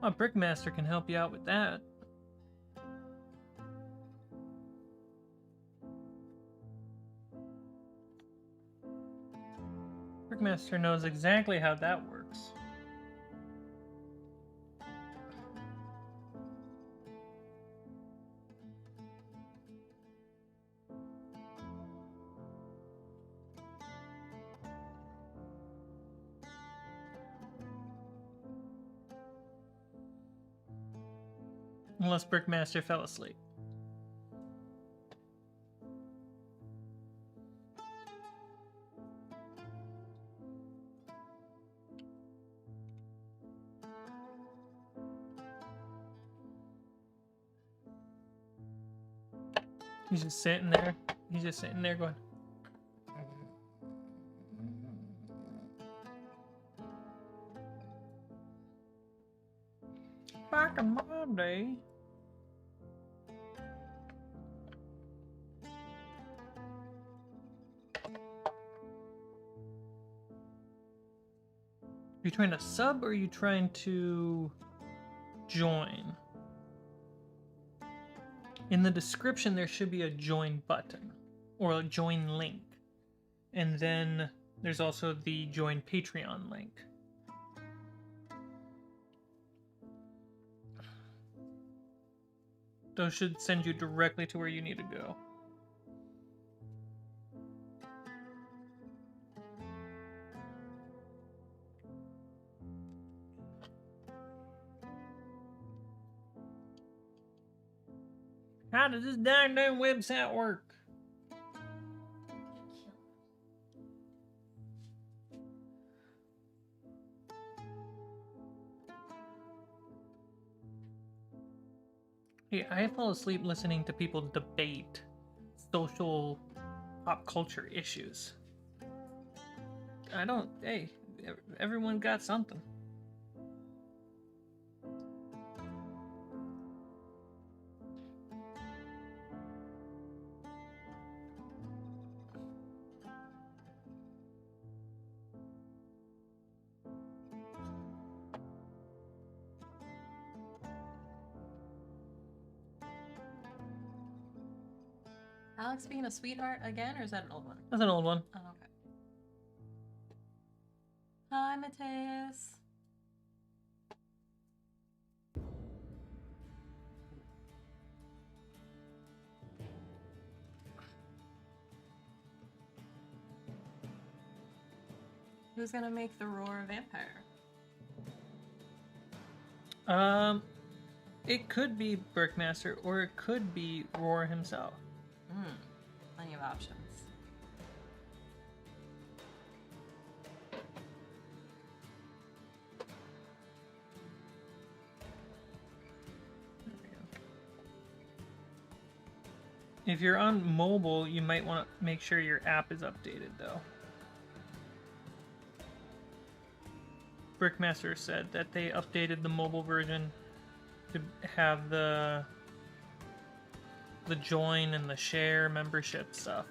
Oh, Brickmaster can help you out with that. Brickmaster knows exactly how that works. Unless Brickmaster fell asleep. He's just sitting there. He's just sitting there going. Back in my day. Are you trying to sub or are you trying to join? In the description, there should be a join button or a join link. And then there's also the join Patreon link. Those should send you directly to where you need to go. How does this darn website work? Hey, I fall asleep listening to people debate social pop culture issues. Hey, everyone got something. Alex being a sweetheart again, or is that an old one? That's an old one. Oh, okay. Hi, Metis. Who's gonna make the Roar vampire? It could be Brickmaster, or it could be Roar himself. Plenty of options. There we go. If you're on mobile, you might want to make sure your app is updated, though. Brickmaster said that they updated the mobile version to have the join and the share membership stuff.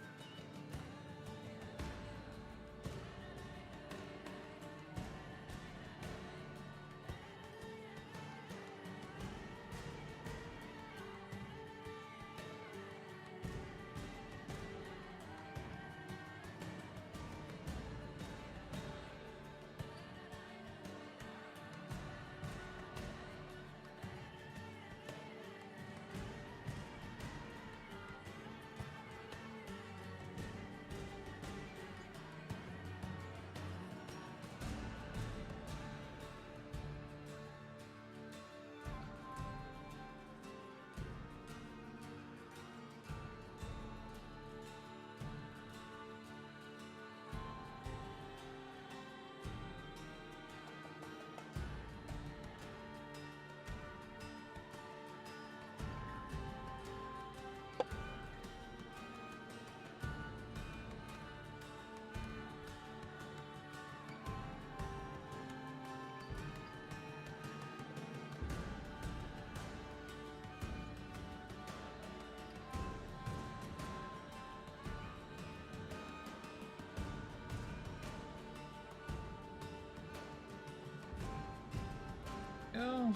Go.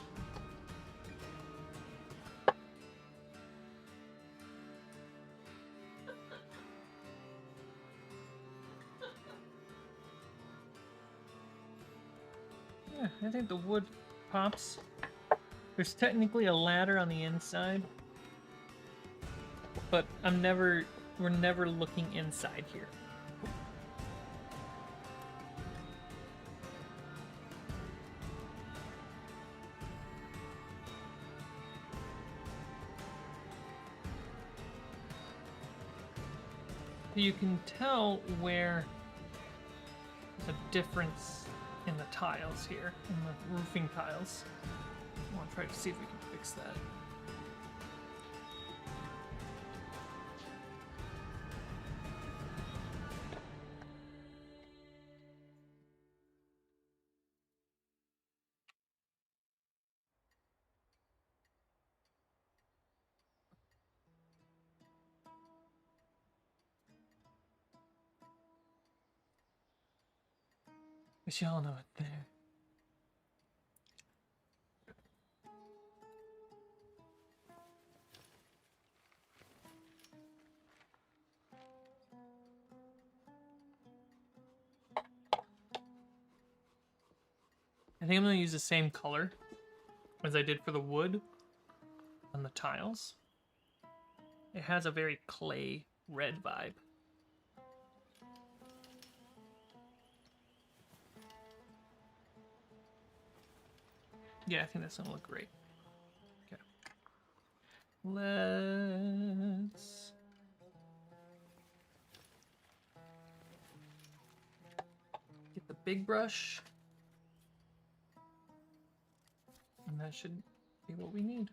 Yeah, I think the wood pops. There's technically a ladder on the inside, but we're never looking inside here. You can tell where there's a difference in the tiles here, in the roofing tiles. I want to try to see if we can fix that. But y'all know it there. I think I'm going to use the same color as I did for the wood on the tiles. It has a very clay red vibe. Yeah, I think that's going to look great. Okay. Let's... get the big brush. And that should be what we need.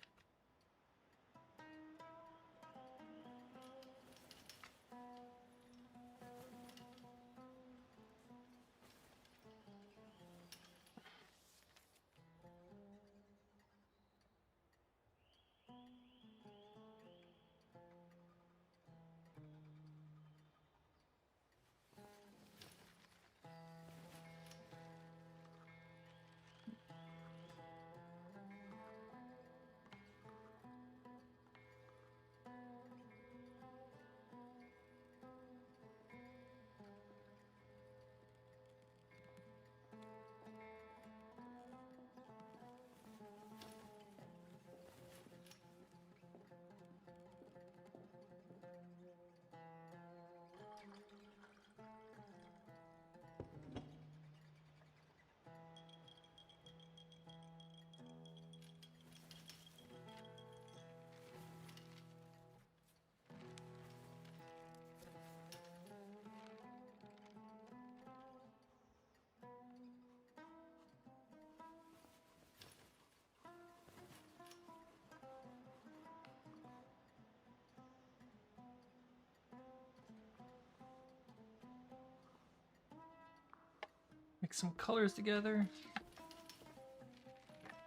Mix some colors together.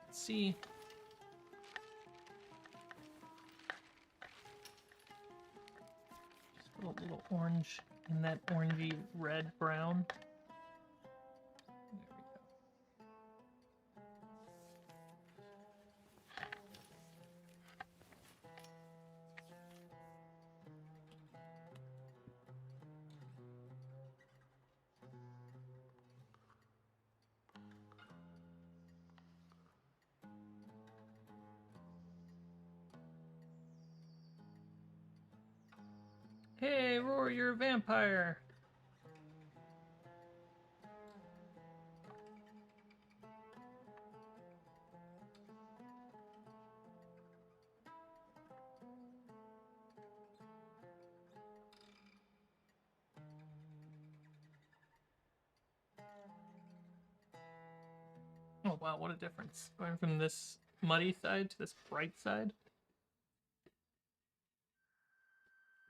Let's see. Just put a little orange in that orangey red brown. There we go. Hey, Rory, you're a vampire. Oh wow, what a difference. Going from this muddy side to this bright side.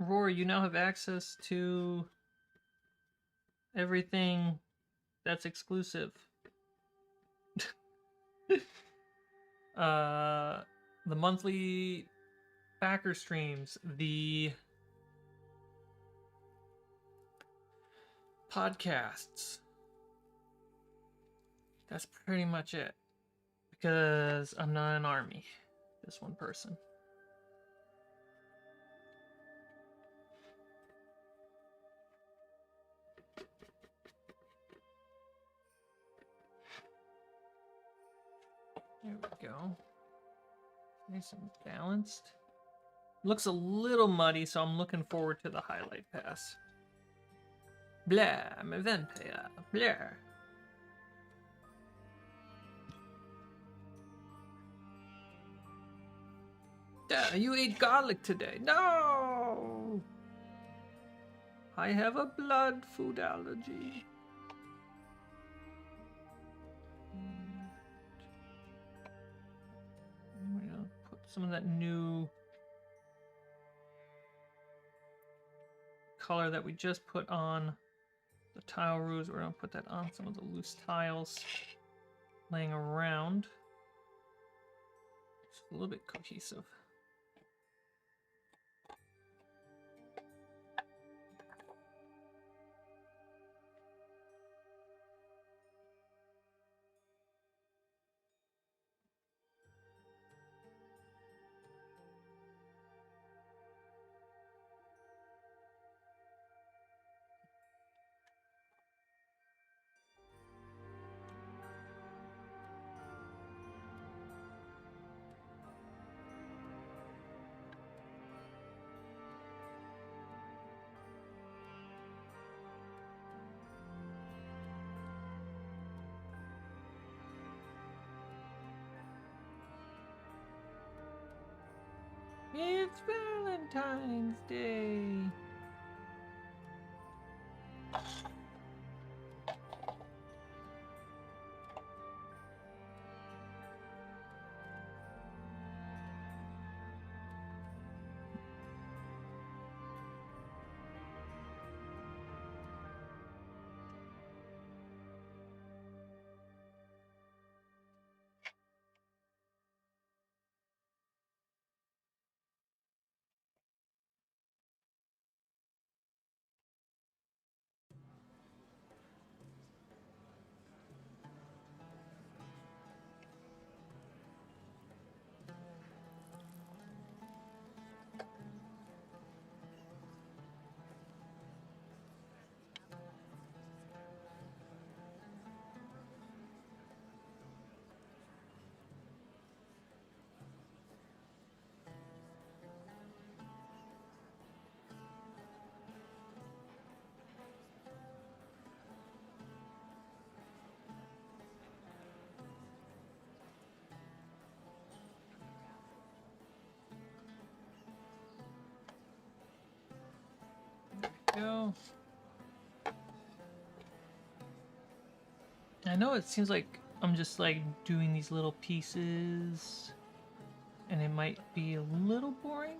Rory, you now have access to everything that's exclusive. The monthly backer streams, the podcasts. That's pretty much it. Because I'm not an army. Just one person. There we go. Nice and balanced. Looks a little muddy, so I'm looking forward to the highlight pass. Blah, I'm a vampire. Blah. Duh, you ate garlic today. No! I have a blood food allergy. I'm gonna put some of that new color that we just put on the tile roofs. We're gonna put that on some of the loose tiles laying around. It's a little bit cohesive. It's Valentine's Day. Go. I know it seems like I'm just like doing these little pieces and it might be a little boring,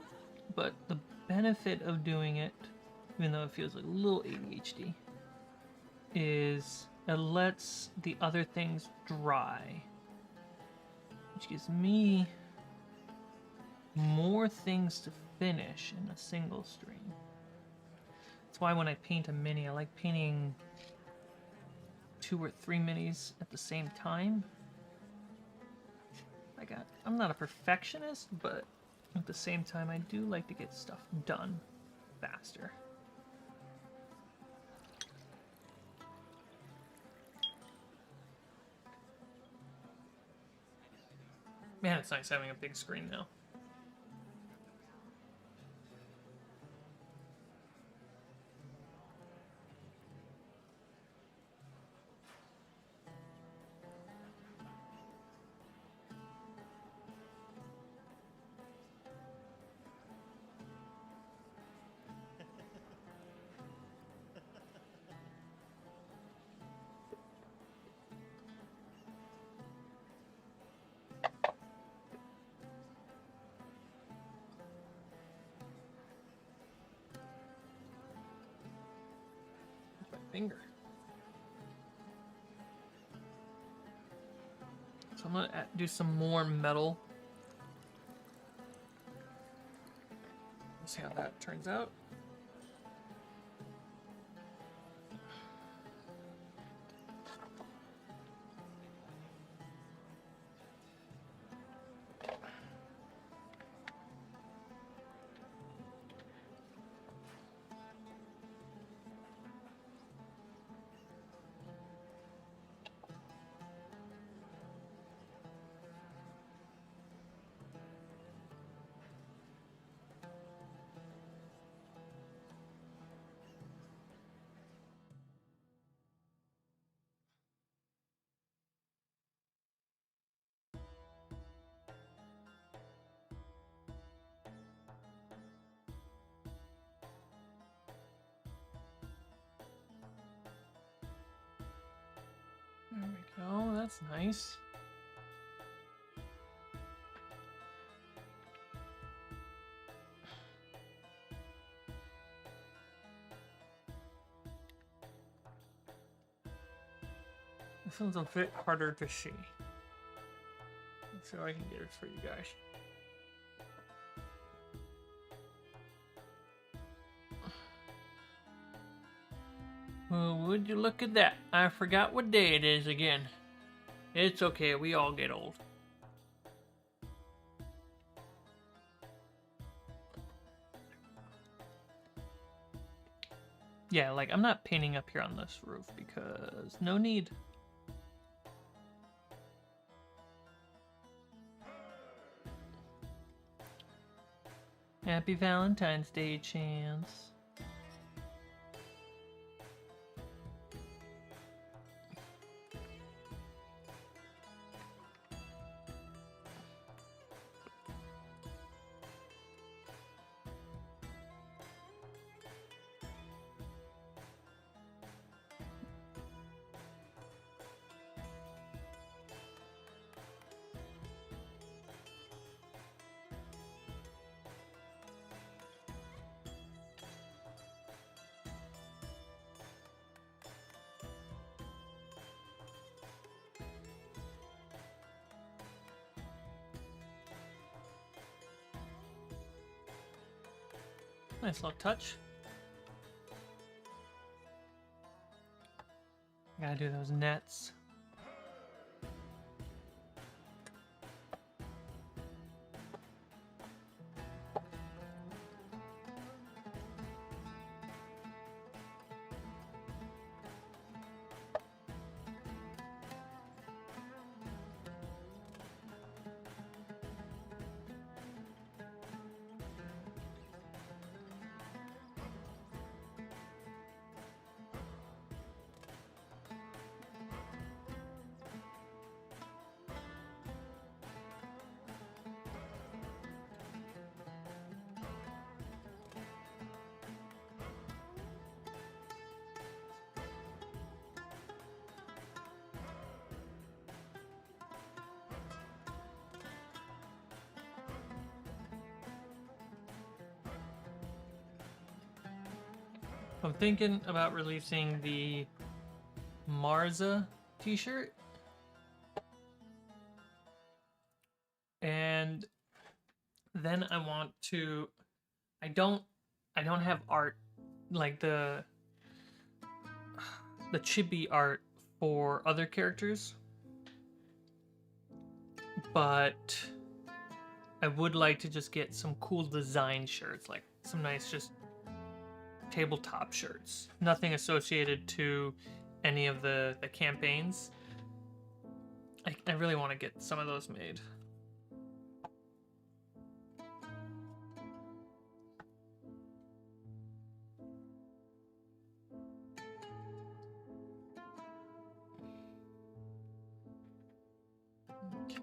but the benefit of doing it, even though it feels like a little ADHD, is it lets the other things dry, which gives me more things to finish in a single stream. That's why when I paint a mini, I like painting 2 or 3 minis at the same time. I'm not a perfectionist, but at the same time, I do like to get stuff done faster. Man, it's nice having a big screen now. Finger. So I'm gonna do some more metal. Let's see how that turns out. There we go, that's nice. This one's a bit harder to see. Let's see if I can get it for you guys. Well, would you look at that? I forgot what day it is again. It's okay, we all get old. Yeah, like, I'm not painting up here on this roof because no need. Happy Valentine's Day, Chance. Nice little touch. Gotta do those nets. I'm thinking about releasing the Marza t-shirt. And then I want to, I don't have art like the chibi art for other characters, but I would like to just get some cool design shirts, like some nice just tabletop shirts. Nothing associated to any of the campaigns. I really want to get some of those made. Okay,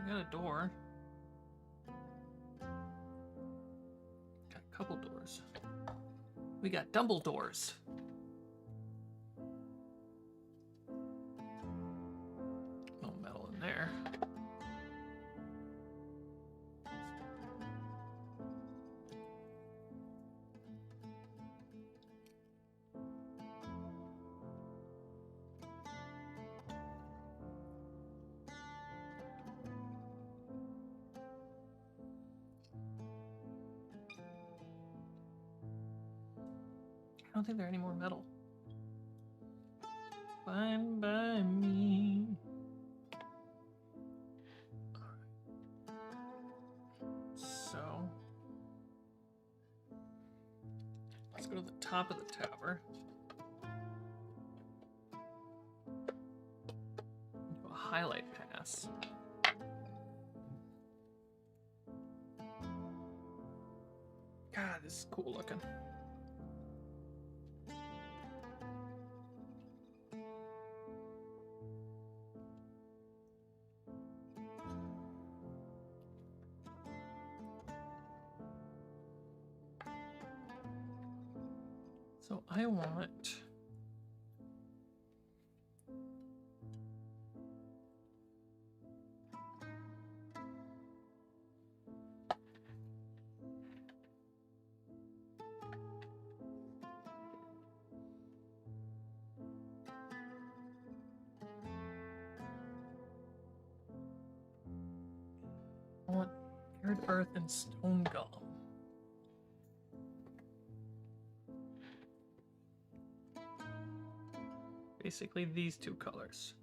we got a door. Got a couple doors. We got double doors. No metal in there. I don't think there are any more metal. Fine by me. So let's go to the top of the tower. Do a highlight pass. God, this is cool looking. So I want Arid Earth and Stone Golem. Basically these two colors.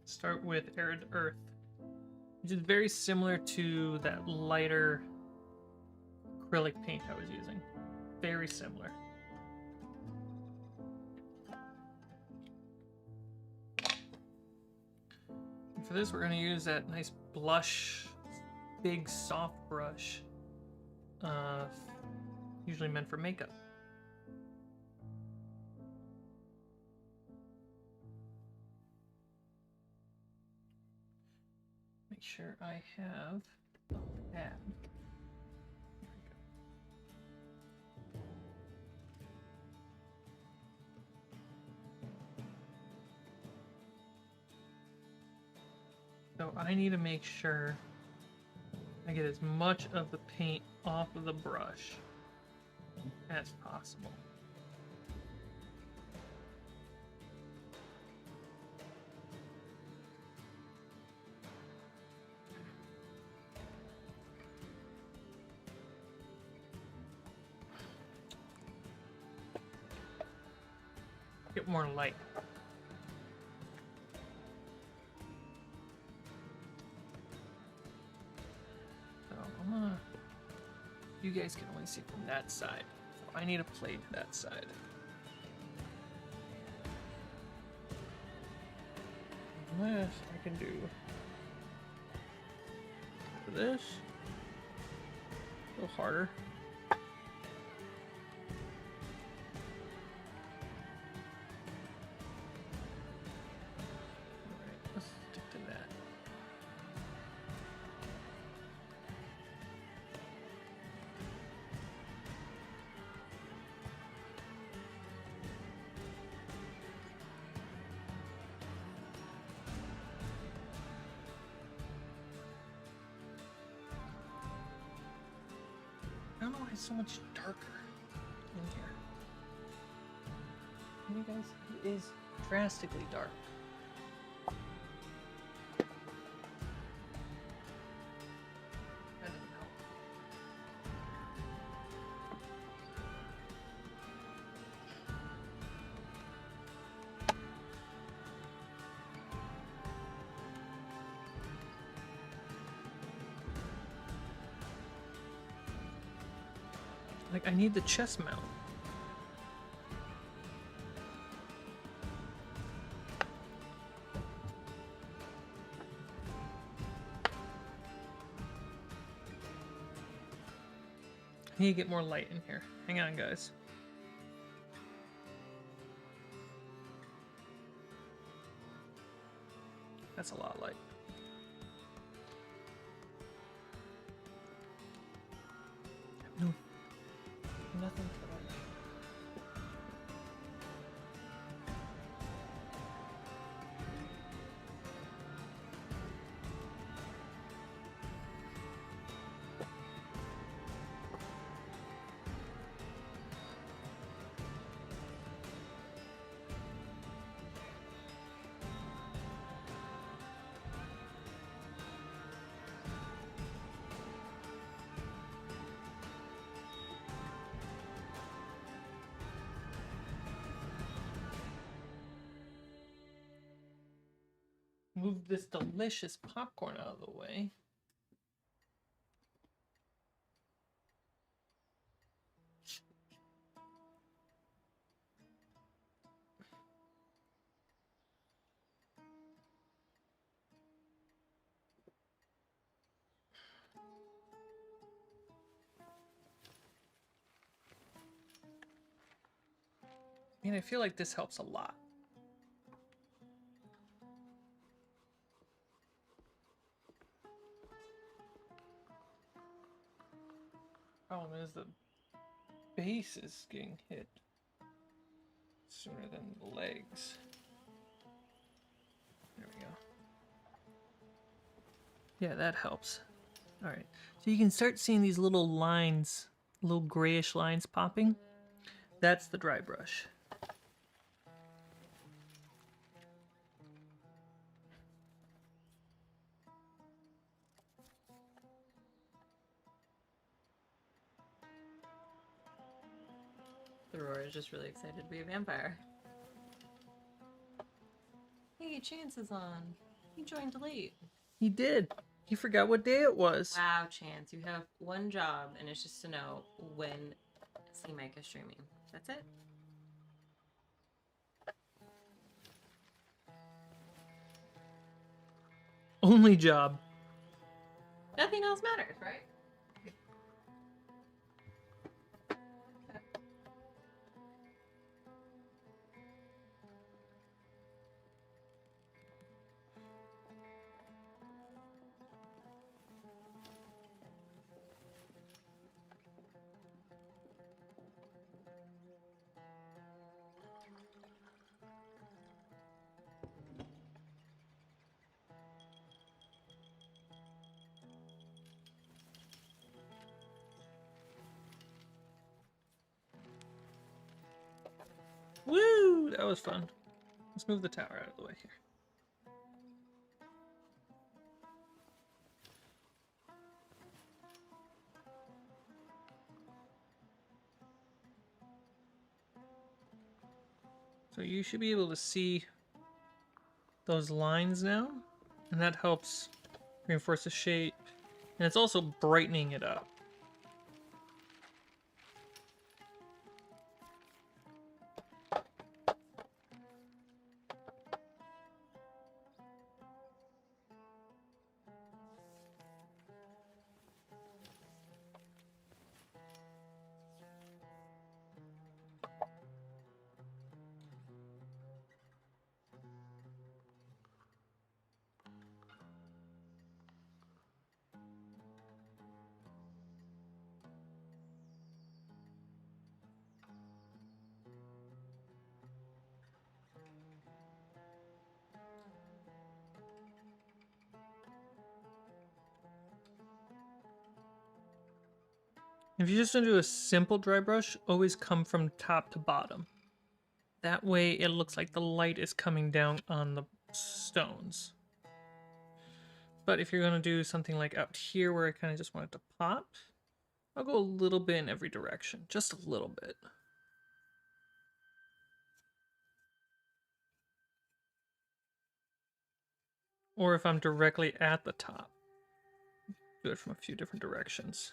Start with Arid Earth, which is very similar to that lighter acrylic paint I was using. Very similar. And for this, we're going to use that nice blush, big soft brush, usually meant for makeup. Make sure I have a pad. There we go. So I need to make sure I get as much of the paint off of the brush as possible. Get more light. So I'm gonna, you guys can only see from that side. So I need a plate to that side. Unless I can do this. A little harder. don't know why it's so much darker in here. You guys, it is drastically dark. That doesn't help. Like, I need the chest mount. I need to get more light in here. Hang on, guys. That's a lot of light. No. Nothing to that. Move this delicious popcorn out of the way. I mean, I feel like this helps a lot. Problem is the base is getting hit sooner than the legs. There we go. Yeah, that helps. All right, so you can start seeing these little lines, little grayish lines popping. That's the dry brush. Aurora is just really excited to be a vampire. Hey, Chance is on. He joined late. He did. He forgot what day it was. Wow, Chance, you have one job, and it's just to know when C-Mike is streaming. That's it. Only job. Nothing else matters, right? Woo! That was fun. Let's move the tower out of the way here. So you should be able to see those lines now, and that helps reinforce the shape, and it's also brightening it up. If you just do a simple dry brush, always come from top to bottom. That way it looks like the light is coming down on the stones. But if you're going to do something like out here where I kind of just want it to pop, I'll go a little bit in every direction, just a little bit. Or if I'm directly at the top, do it from a few different directions,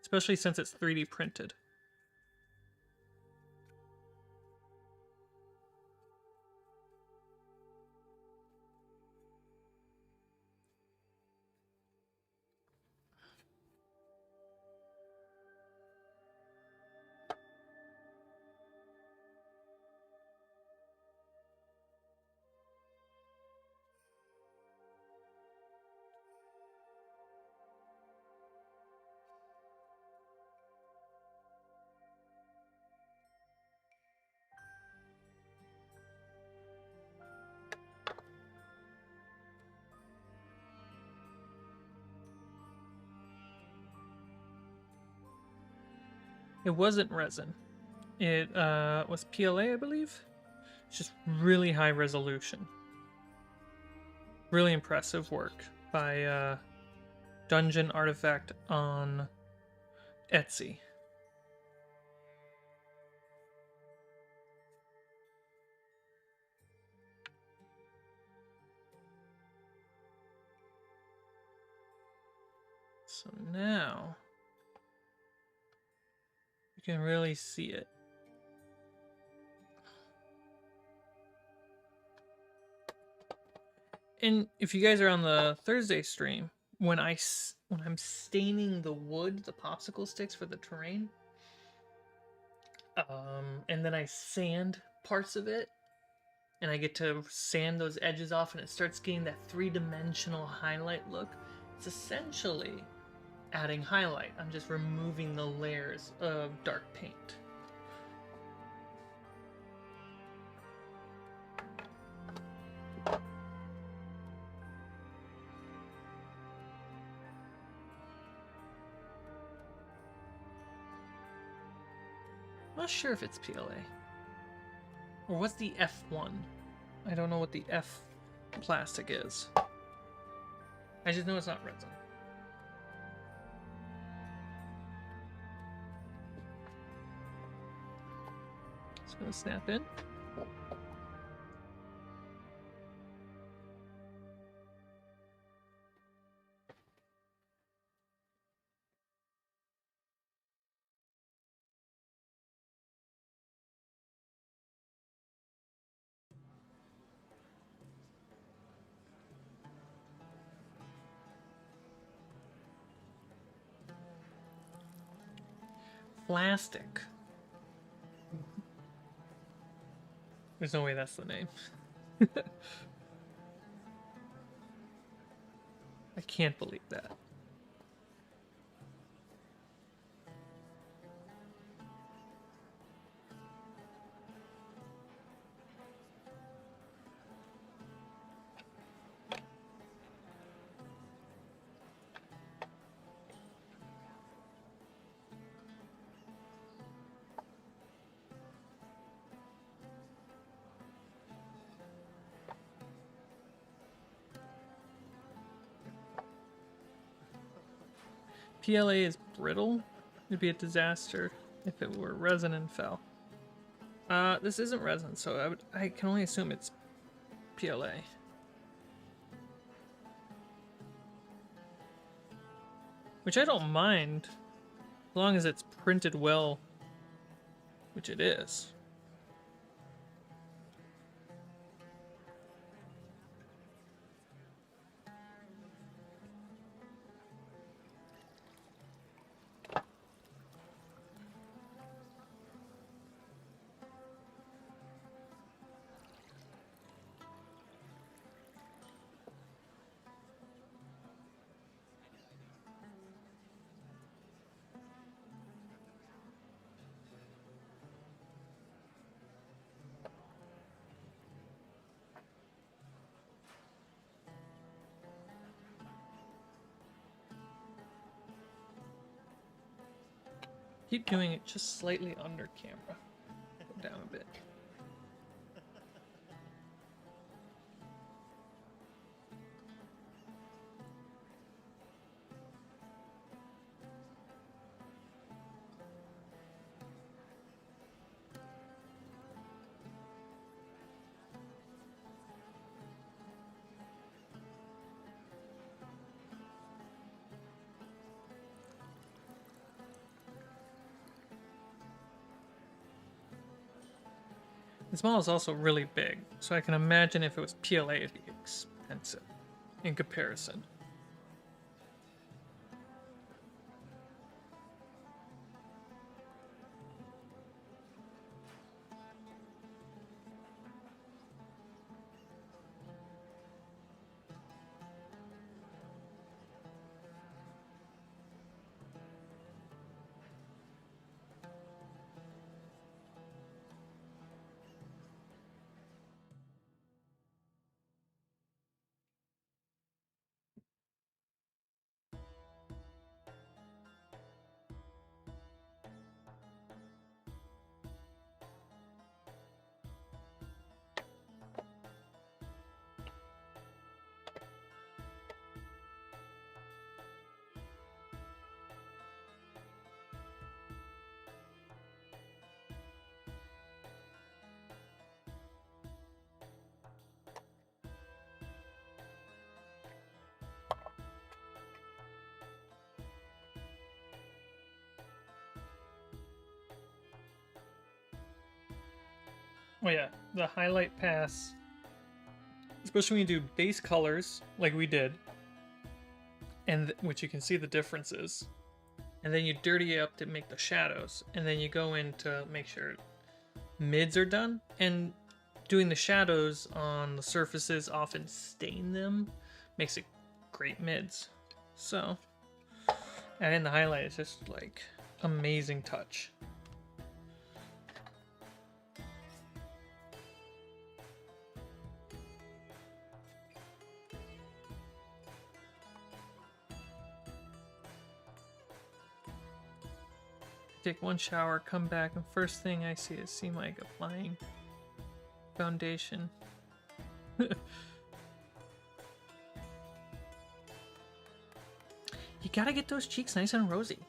especially since it's 3D printed. It wasn't resin. It was PLA, I believe. It's just really high resolution. Really impressive work by Dungeon Artifact on Etsy. So now you can really see it. And if you guys are on the Thursday stream, when I'm staining the wood, the popsicle sticks for the terrain, and then I sand parts of it, and I get to sand those edges off, and it starts getting that three-dimensional highlight look. It's essentially adding highlight. I'm just removing the layers of dark paint. I'm not sure if it's PLA. Or what's the F1? I don't know what the F plastic is. I just know it's not resin. It's gonna snap in. Plastic. There's no way that's the name. I can't believe that. PLA is brittle. It'd be a disaster if it were resin and fell. This isn't resin, so I can only assume it's PLA. Which I don't mind, as long as it's printed well, which it is. Keep doing it just slightly under camera. Go down a bit. This model is also really big, so I can imagine if it was PLA it'd be expensive in comparison. Oh yeah, the highlight pass, especially when you do base colors like we did, and which you can see the differences, and then you dirty it up to make the shadows, and then you go in to make sure mids are done, and doing the shadows on the surfaces often stain them, makes it great mids. So adding the highlight is just like amazing touch. Take one shower, come back, and first thing I see is Mike applying foundation. You gotta get those cheeks nice and rosy.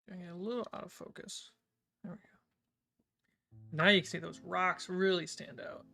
Getting a little out of focus. There we go. Now you can see those rocks really stand out.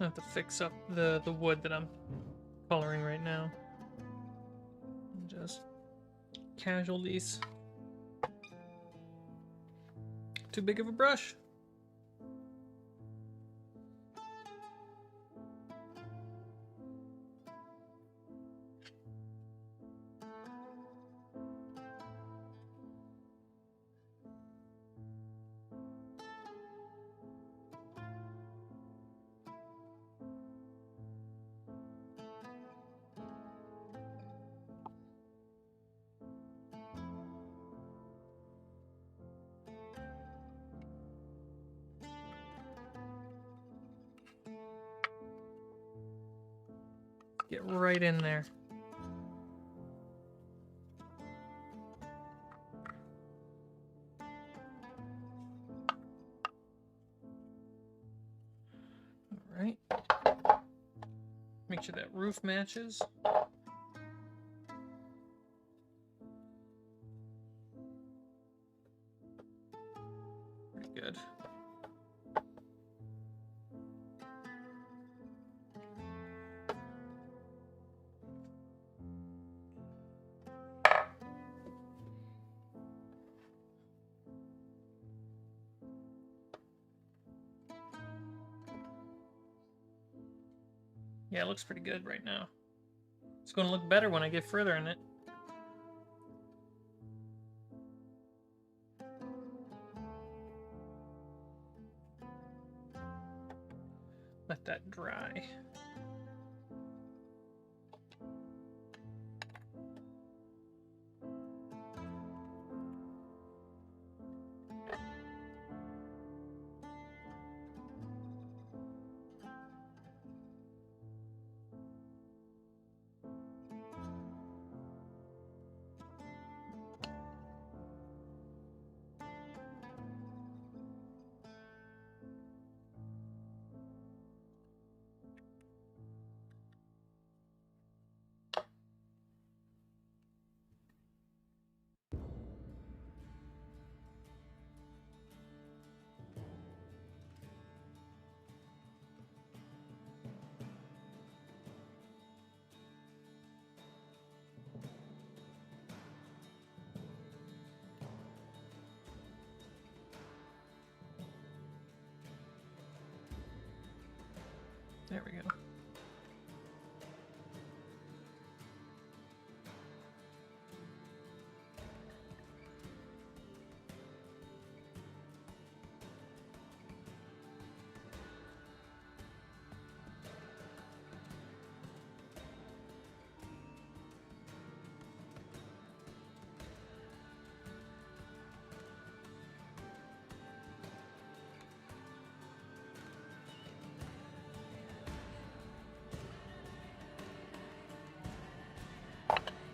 I have to fix up the wood that I'm coloring right now. And just casualties. Too big of a brush. Get right in there. All right. Make sure that roof matches. Pretty good. Yeah, it looks pretty good right now. It's going to look better when I get further in it. Let that dry. There we go.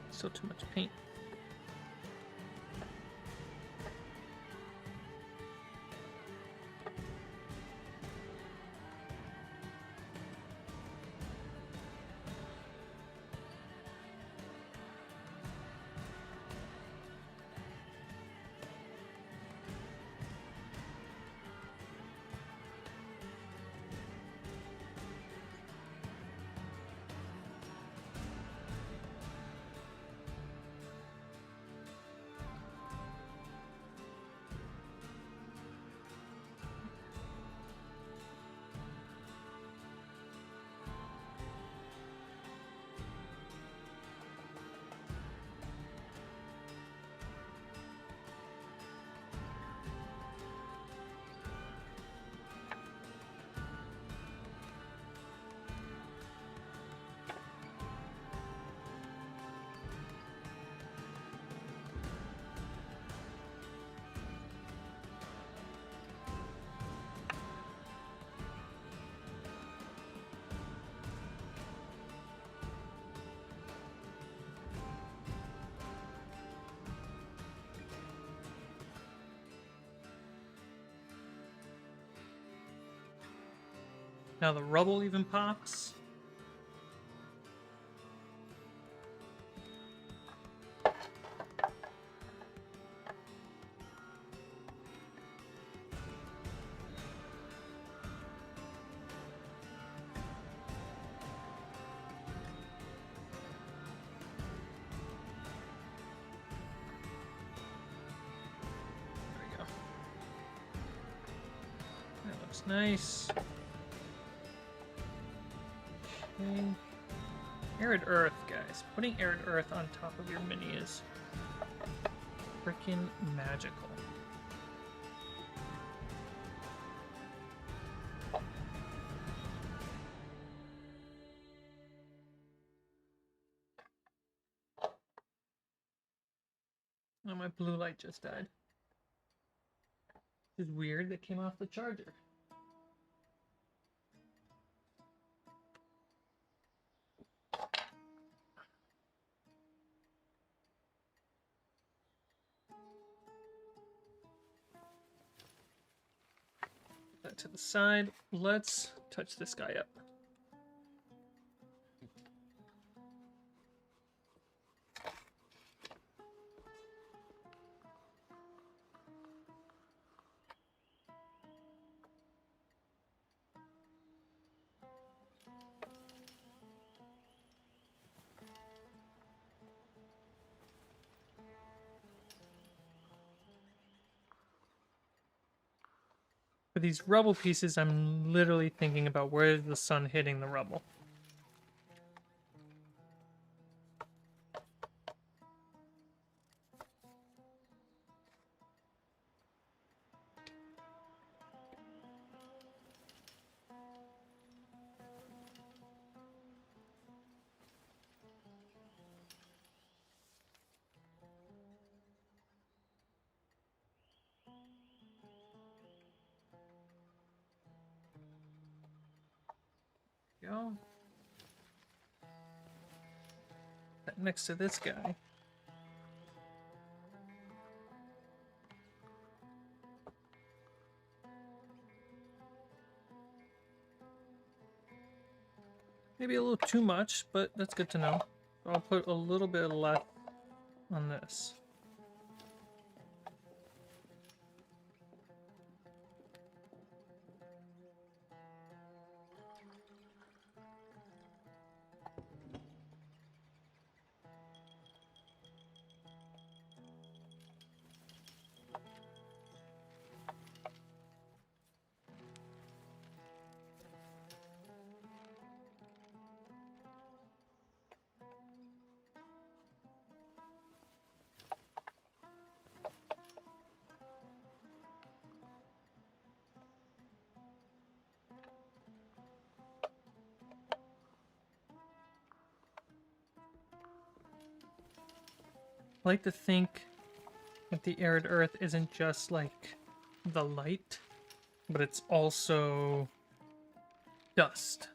Still too much paint. Now the rubble even pops. Looks nice. Okay. Arid earth, guys. Putting arid earth on top of your mini is freaking magical. Oh, my blue light just died. This is weird. That came off the charger. Put that to the side. Let's touch this guy up. For these rubble pieces, I'm literally thinking about where is the sun hitting the rubble. Go. That next to this guy. Maybe a little too much, but that's good to know. I'll put a little bit less on this. I like to think that the arid earth isn't just like the light, but it's also dust.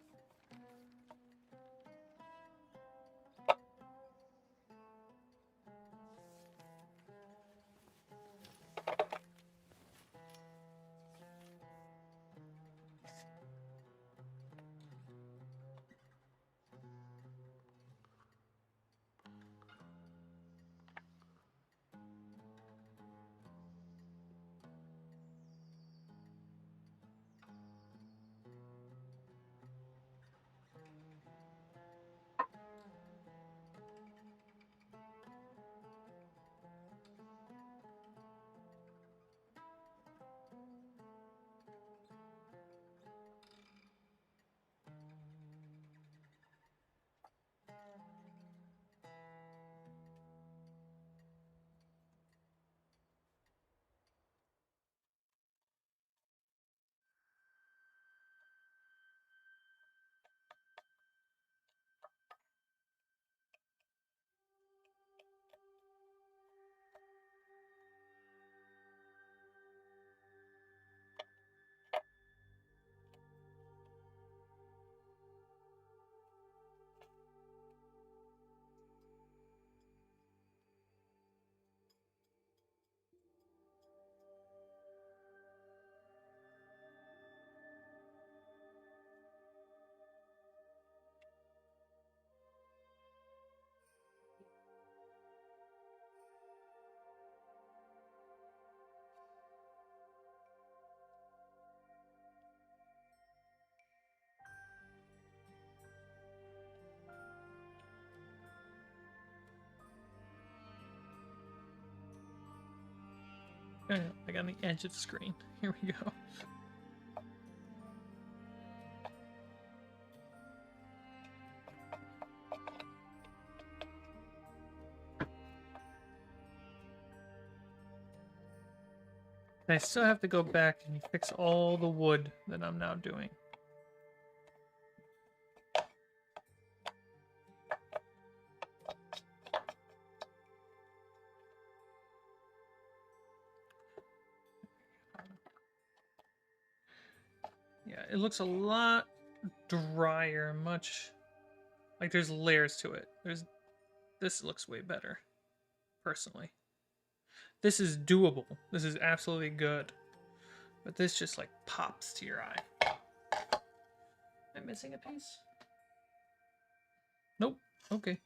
Oh, yeah, like on the edge of the screen. Here we go. I still have to go back and fix all the wood that I'm now doing. Yeah, it looks a lot drier, much like there's layers to it. This looks way better, personally. This is doable. This is absolutely good. But this just like pops to your eye. Am I missing a piece? Nope. Okay.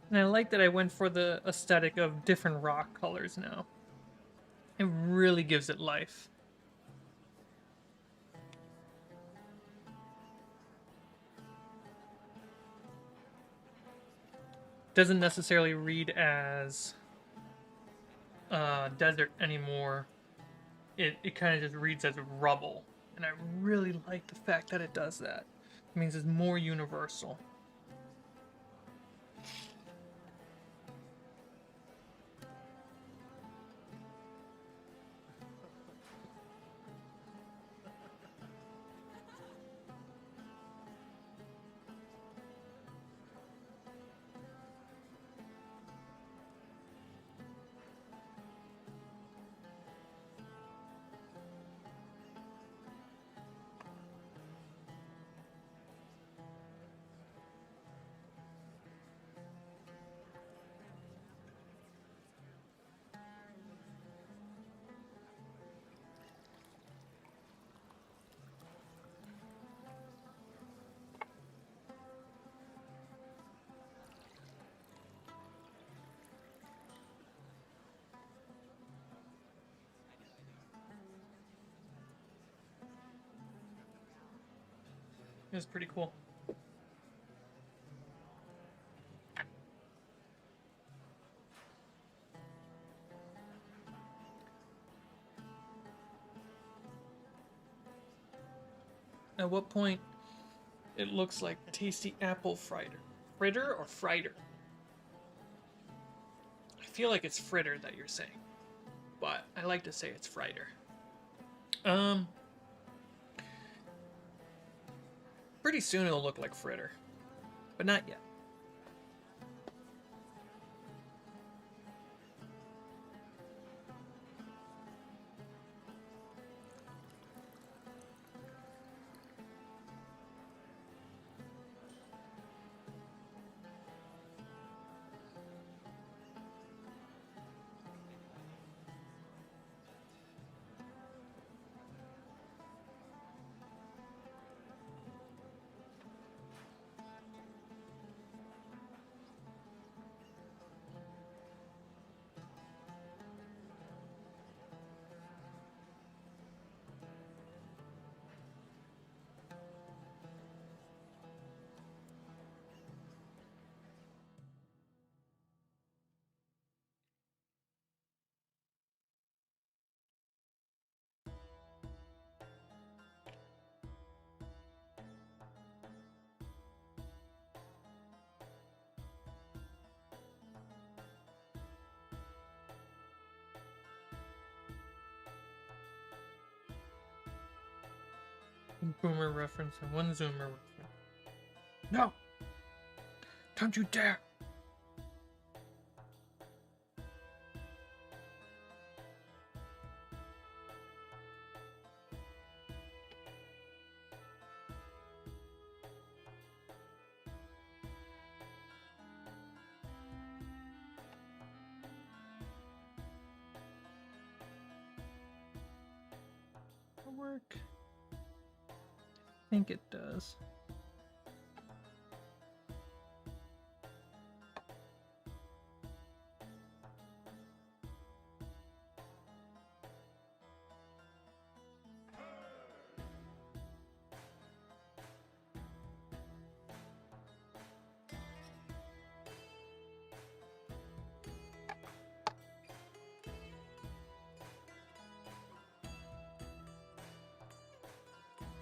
And I like that I went for the aesthetic of different rock colors now. It really gives it life. Doesn't necessarily read as desert anymore. It kind of just reads as rubble. And I really like the fact that it does that. It means it's more universal. It's pretty cool. At what point it looks like tasty apple fritter. Fritter or friter? I feel like it's fritter that you're saying, but I like to say it's friter. Pretty soon it'll look like fritter, but not yet. boomer reference and one zoomer reference. No! Don't you dare! Work. I think it does.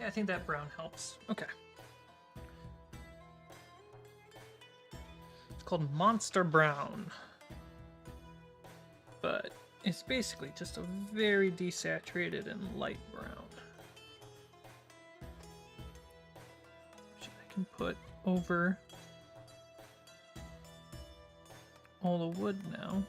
Yeah, I think that brown helps. Okay. It's called Monster Brown. But it's basically just a very desaturated and light brown. Which I can put over all the wood now.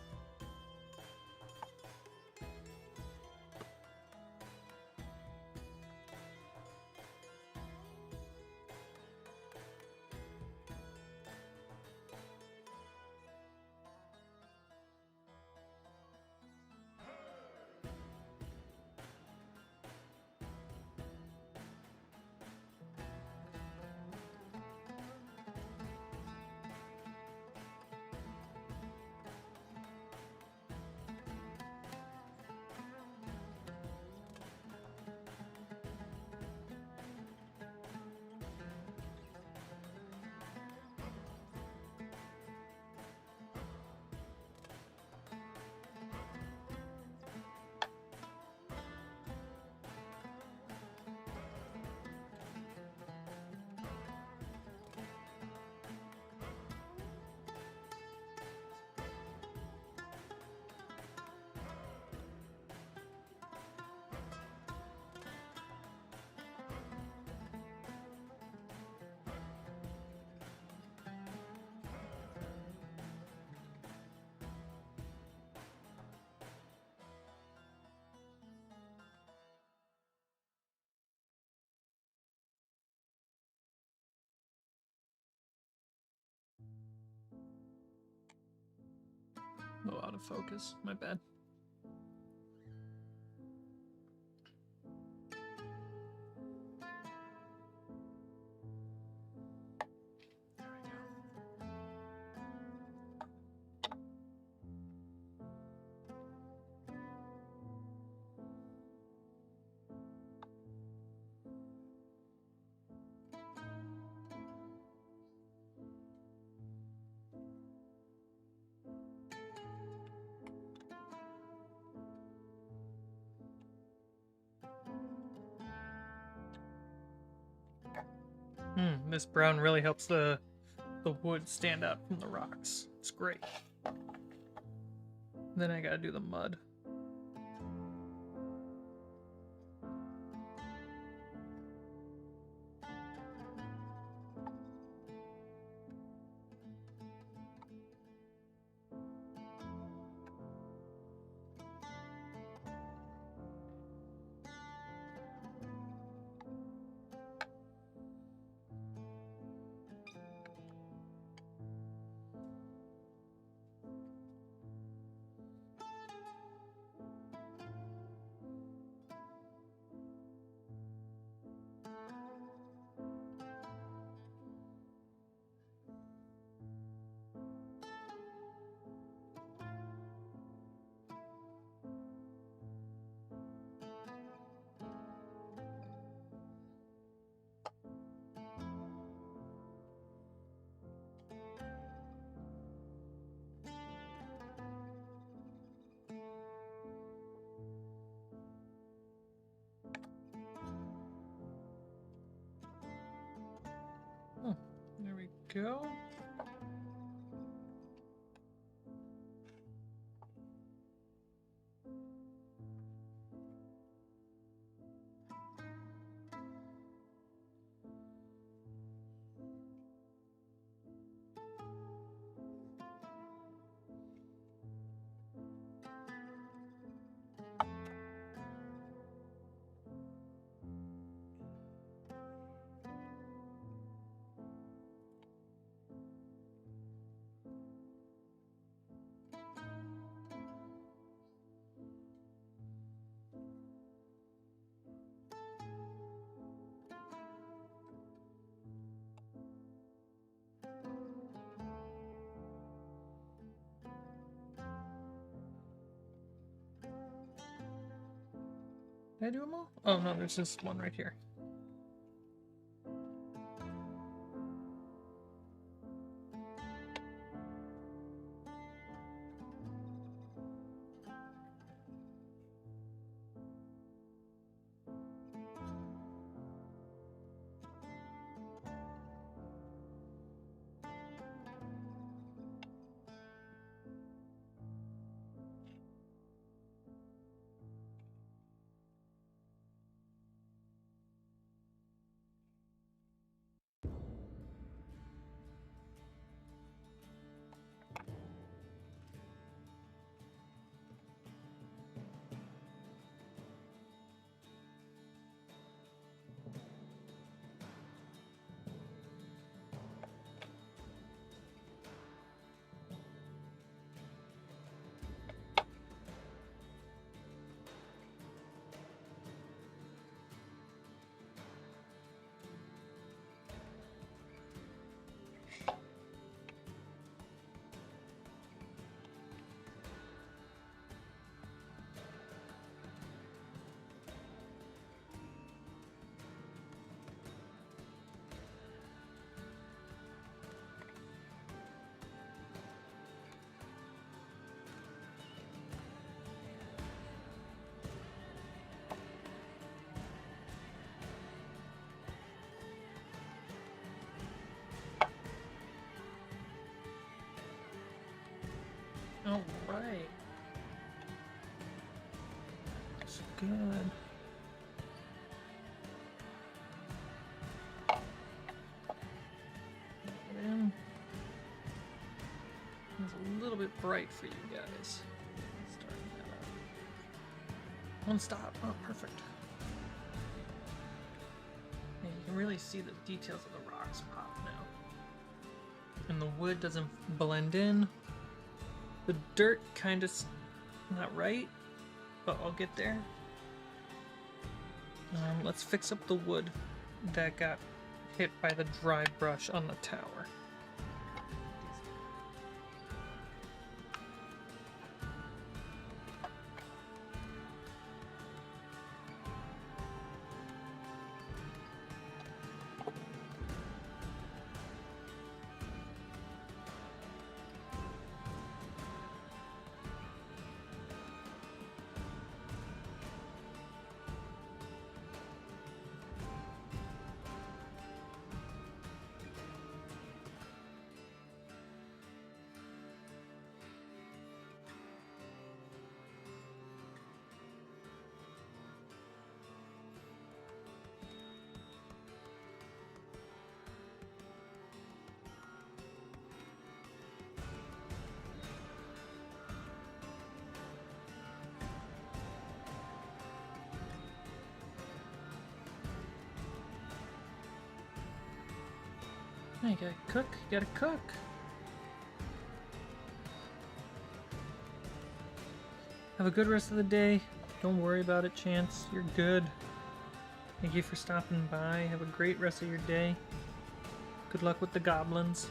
Oh, out of focus. My bad. There we go. This brown really helps the wood stand out from the rocks. It's great. Then I gotta do the mud. Oh, there we go. Did I do them all? Oh no, there's this one right here. All right. That's good. It's a little bit bright for you guys. Starting that up. One stop. Oh, perfect. Yeah, you can really see the details of the rocks pop now. And the wood doesn't blend in. The dirt kind of not right, but I'll get there. Let's fix up the wood that got hit by the dry brush on the tower. You gotta cook, you gotta cook. Have a good rest of the day. Don't worry about it, Chance. You're good. Thank you for stopping by. Have a great rest of your day. Good luck with the goblins.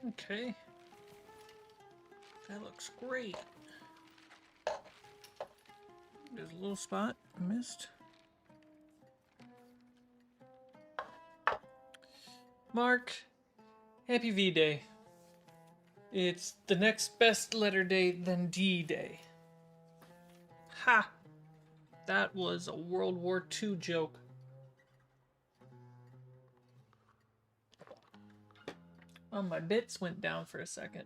Okay. That looks great. There's a little spot I missed. Mark, happy V-Day. It's the next best letter day than D-Day. Ha! That was a World War II joke. Oh, my bits went down for a second.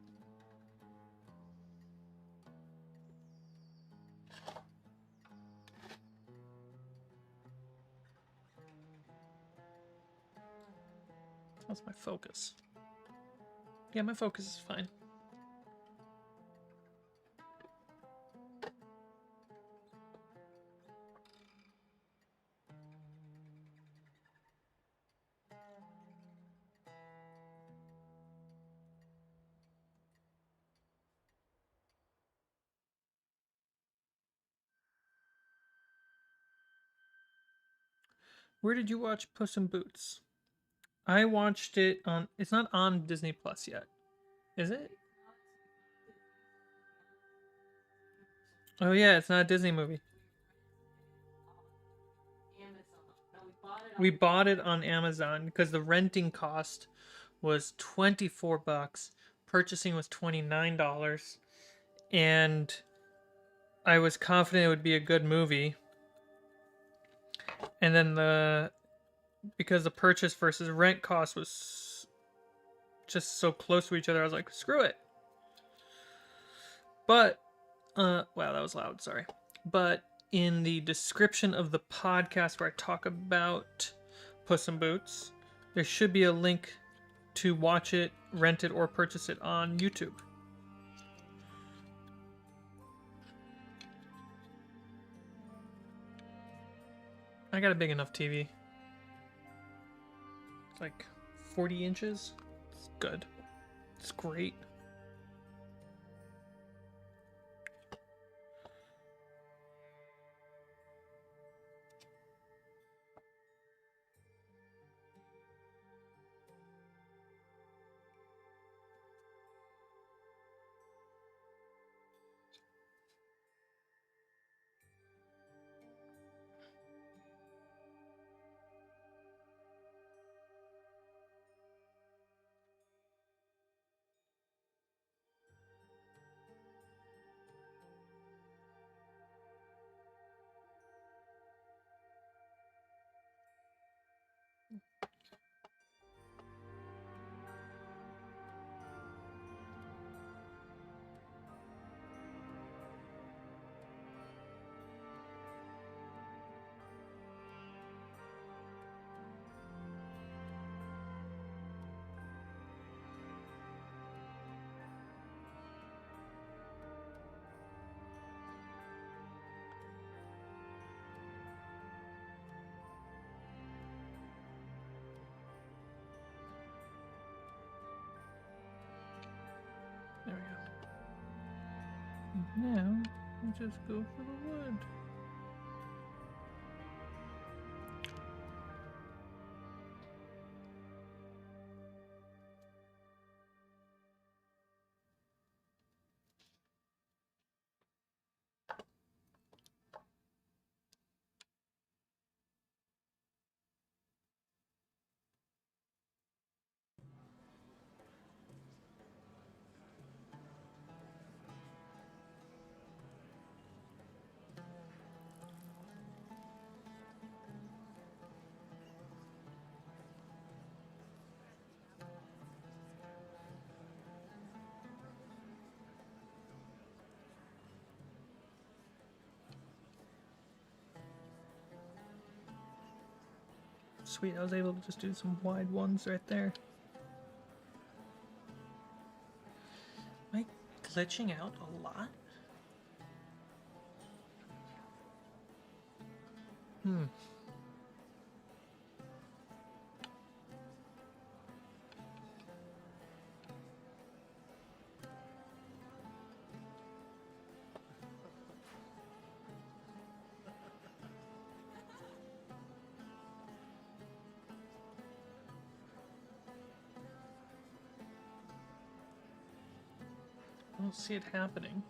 How's my focus? Yeah, my focus is fine. Where did you watch Puss in Boots? I watched it on... It's not on Disney Plus yet. Is it? Oh yeah, it's not a Disney movie. We bought it on Amazon because the renting cost was $24. Purchasing was $29. And I was confident it would be a good movie. And then because the purchase versus rent cost was just so close to each other, I was like, screw it. But, wow, that was loud, sorry. But in the description of the podcast where I talk about Puss in Boots, there should be a link to watch it, rent it, or purchase it on YouTube. I got a big enough TV. It's like 40 inches. It's good. It's great. There we go. Now, we just go for the wood. Sweet, I was able to just do some wide ones right there. Am I glitching out a lot? don't see it happening.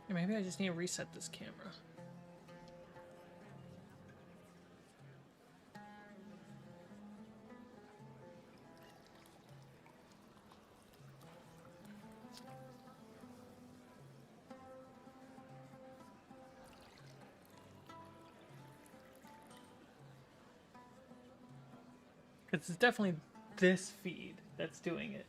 Yeah, maybe I just need to reset this camera. It's definitely this feed that's doing it.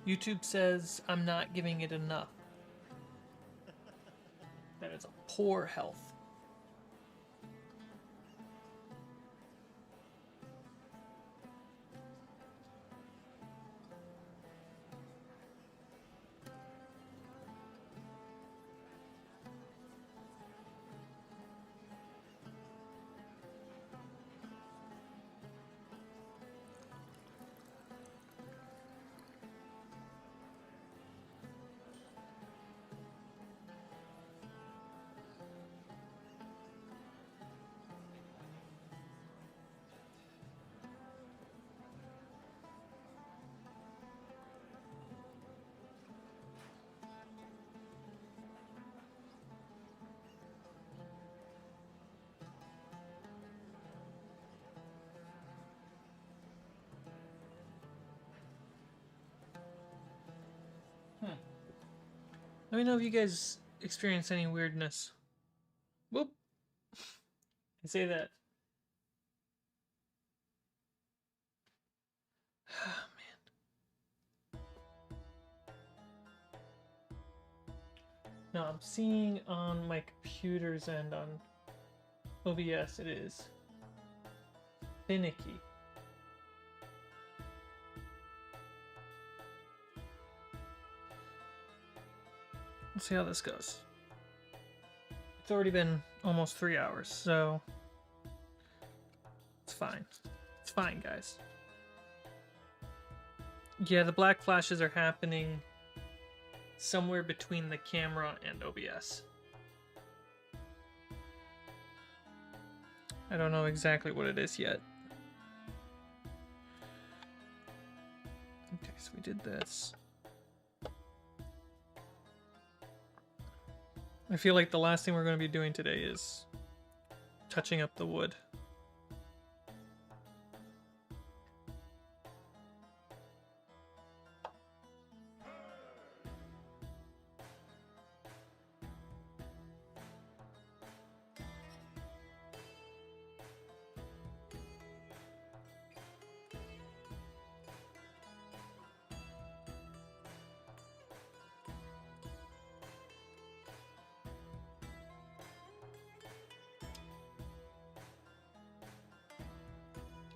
YouTube says I'm not giving it enough. That is a poor health. Let me know if you guys experience any weirdness. Whoop. I say that. Oh, man. No, I'm seeing on my computer's end on OBS it is finicky. Let's see how this goes. It's already been almost 3 hours, so it's fine. It's fine, guys. Yeah, the black flashes are happening somewhere between the camera and OBS. I don't know exactly what it is yet. Okay, so we did this. I feel like the last thing we're going to be doing today is touching up the wood.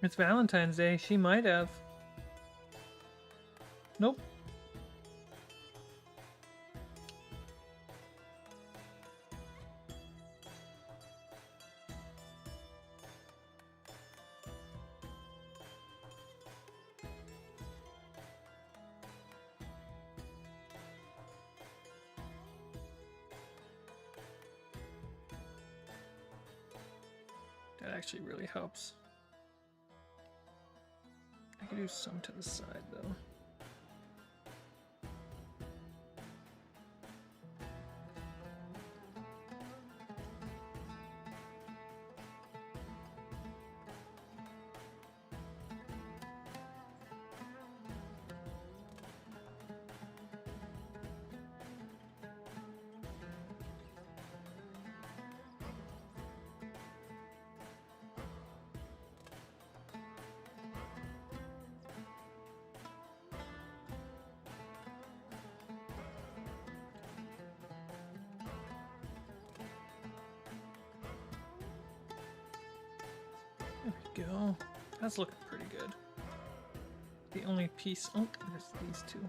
It's Valentine's Day. She might have. Nope. That actually really helps. I could do some to the side though. There we go. That's looking pretty good. The only piece... Oh, there's these two.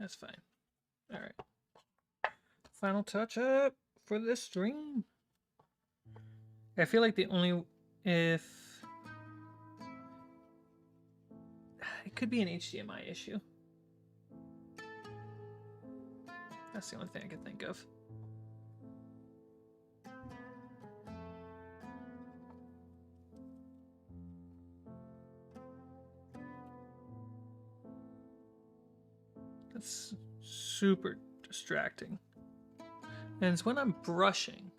That's fine. All right. Final touch up for this stream. I feel like the only if it could be an HDMI issue. That's the only thing I can think of. That's super distracting. And it's when I'm brushing.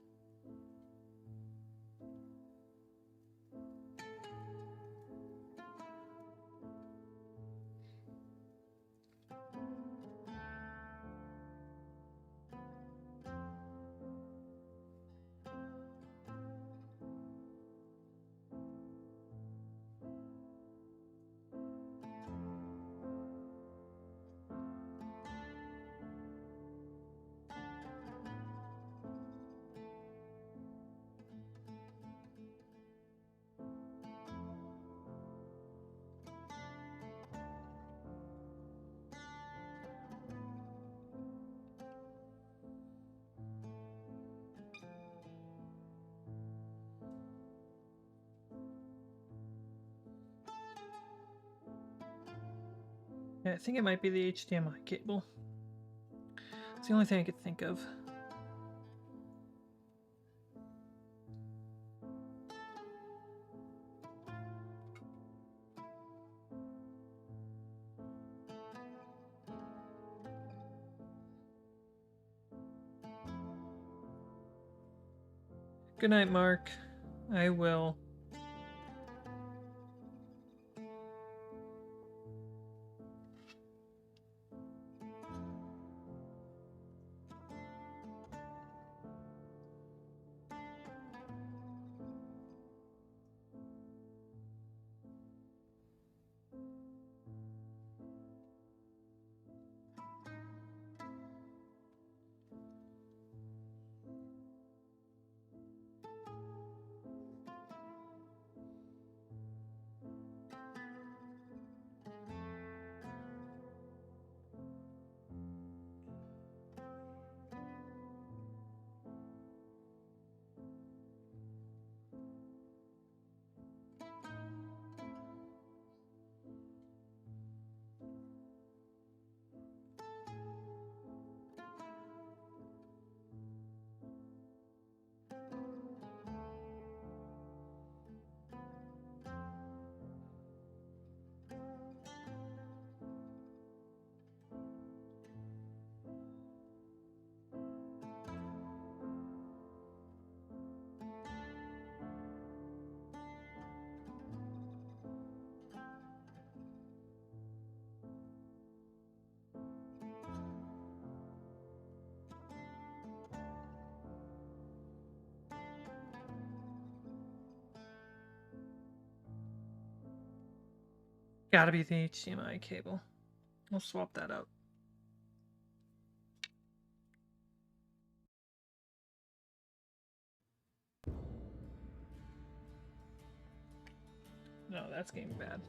Yeah, I think it might be the HDMI cable. It's the only thing I could think of. Good night, Mark. I will. Gotta be the HDMI cable. We'll swap that out. No, that's getting bad.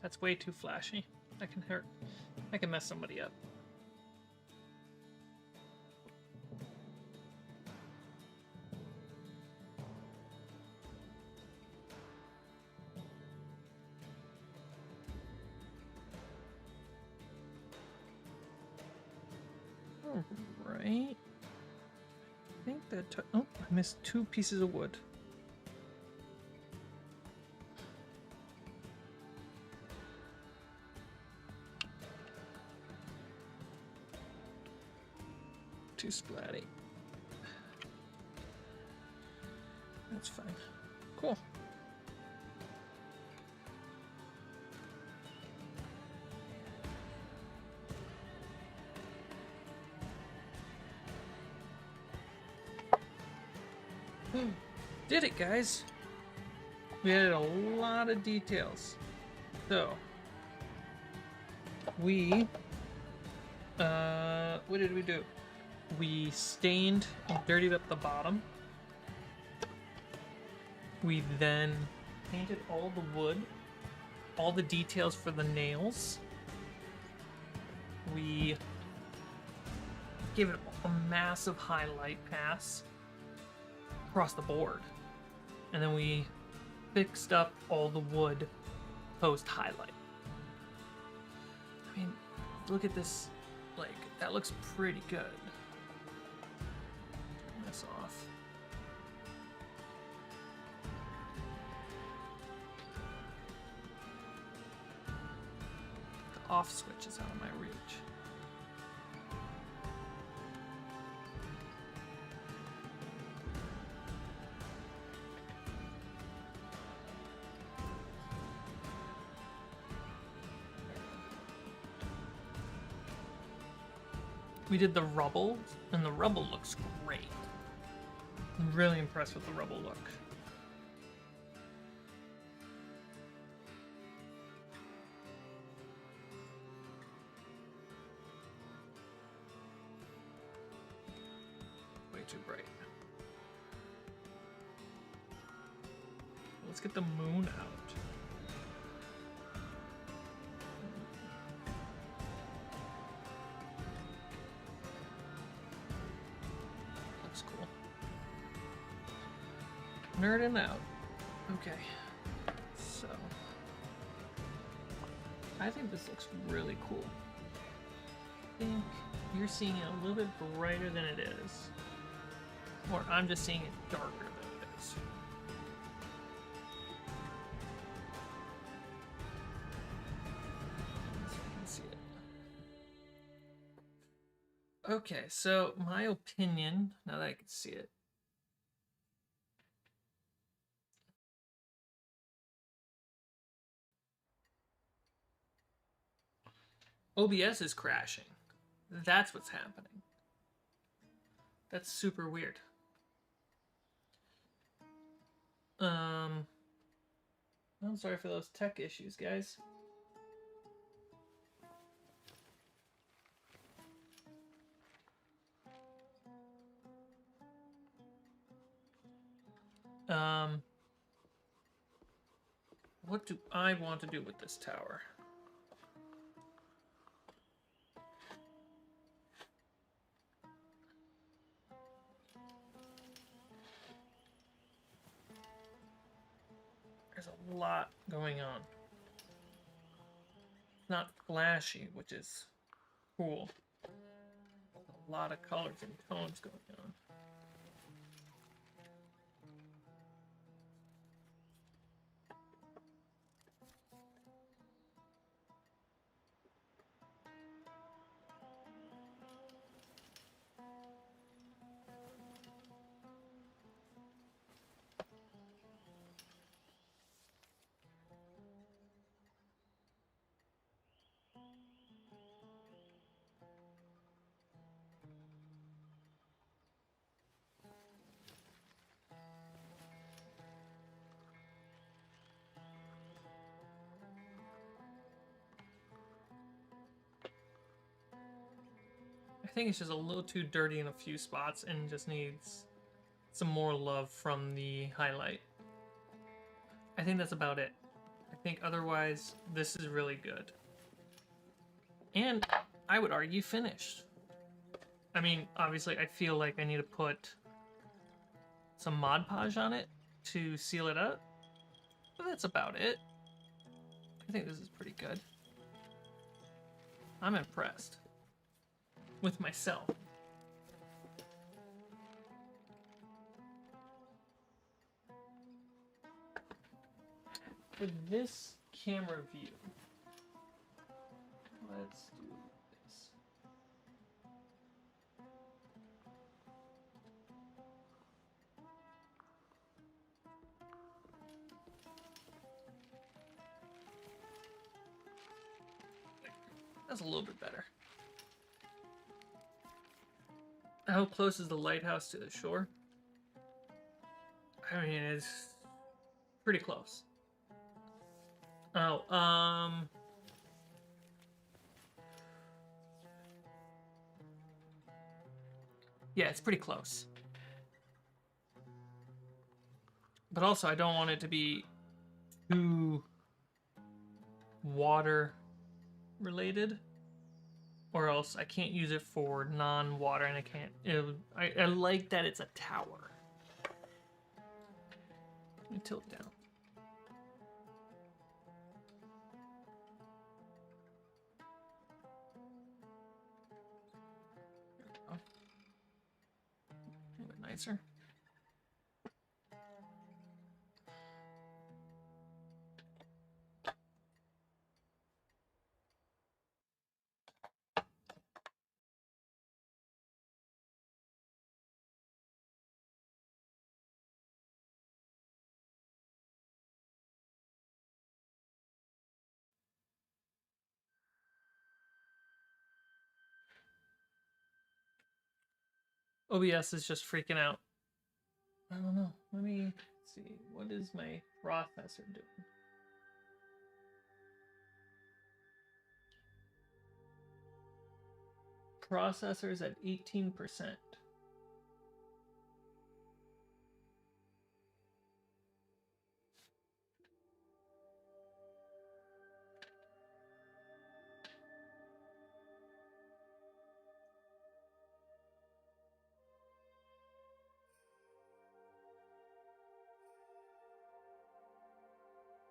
That's way too flashy. That can hurt. I can mess somebody up. Alright. I think that... oh, I missed 2 pieces of wood. Too splatty. That's fine. Cool. Did it, guys. We added a lot of details. So, we, what did we do? We stained and dirtied up the bottom. We then painted all the wood, all the details for the nails. we gave it a massive highlight pass across the board. And then we fixed up all the wood post-highlight. I mean, look at this, like, that looks pretty good. Turn this off. The off switch is out of my reach. We did the rubble, and the rubble looks great. I'm really impressed with the rubble look. Way too bright. Let's get the moon out. Nerding out. Okay. So, I think this looks really cool. I think you're seeing it a little bit brighter than it is. Or I'm just seeing it darker than it is. So I can see it. Okay, so my opinion, now that I can see it, OBS is crashing. That's what's happening. That's super weird. I'm sorry for those tech issues, guys. What do I want to do with this tower? There's a lot going on. Not flashy, which is cool. A lot of colors and tones going on. I think it's just a little too dirty in a few spots and just needs some more love from the highlight. I think that's about it. I think otherwise this is really good. And I would argue finished. I mean, obviously I feel like I need to put some Mod Podge on it to seal it up, but that's about it. I think this is pretty good. I'm impressed with myself. For this camera view, let's do this. That's a little bit better. How close is the lighthouse to the shore? I mean, it's pretty close. Oh, yeah, it's pretty close. But also, I don't want it to be too water related or else I can't use it for non-water, and I can't. I like that it's a tower. Let me tilt down. A little bit nicer. OBS is just freaking out. I don't know. Let me see. What is my processor doing? Processor's at 18%.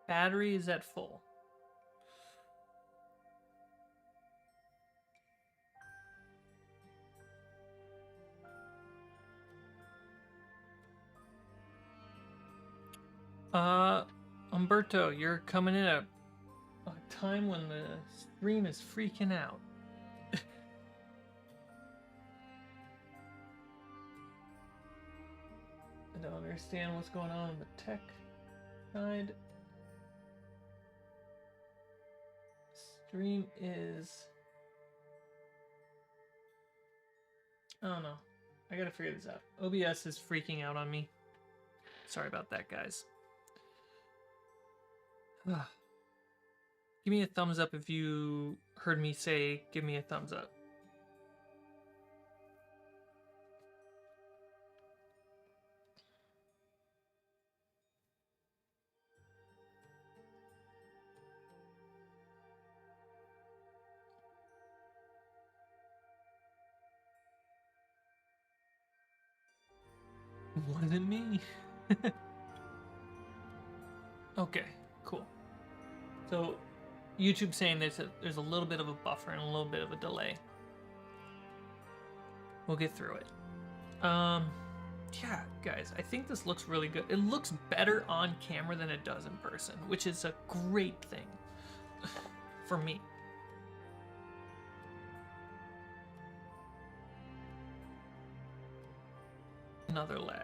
Battery is at full. Umberto, you're coming in at a time when the stream is freaking out. I don't understand what's going on the tech side. Stream is... I don't know. I gotta figure this out. OBS is freaking out on me. Sorry about that, guys. Give me a thumbs up if you heard me say, give me a thumbs up. Wasn't me. Okay, cool. So YouTube saying there's a little bit of a buffer and a little bit of a delay. We'll get through it. Yeah, guys, I think this looks really good. It looks better on camera than it does in person, which is a great thing for me. Another lag.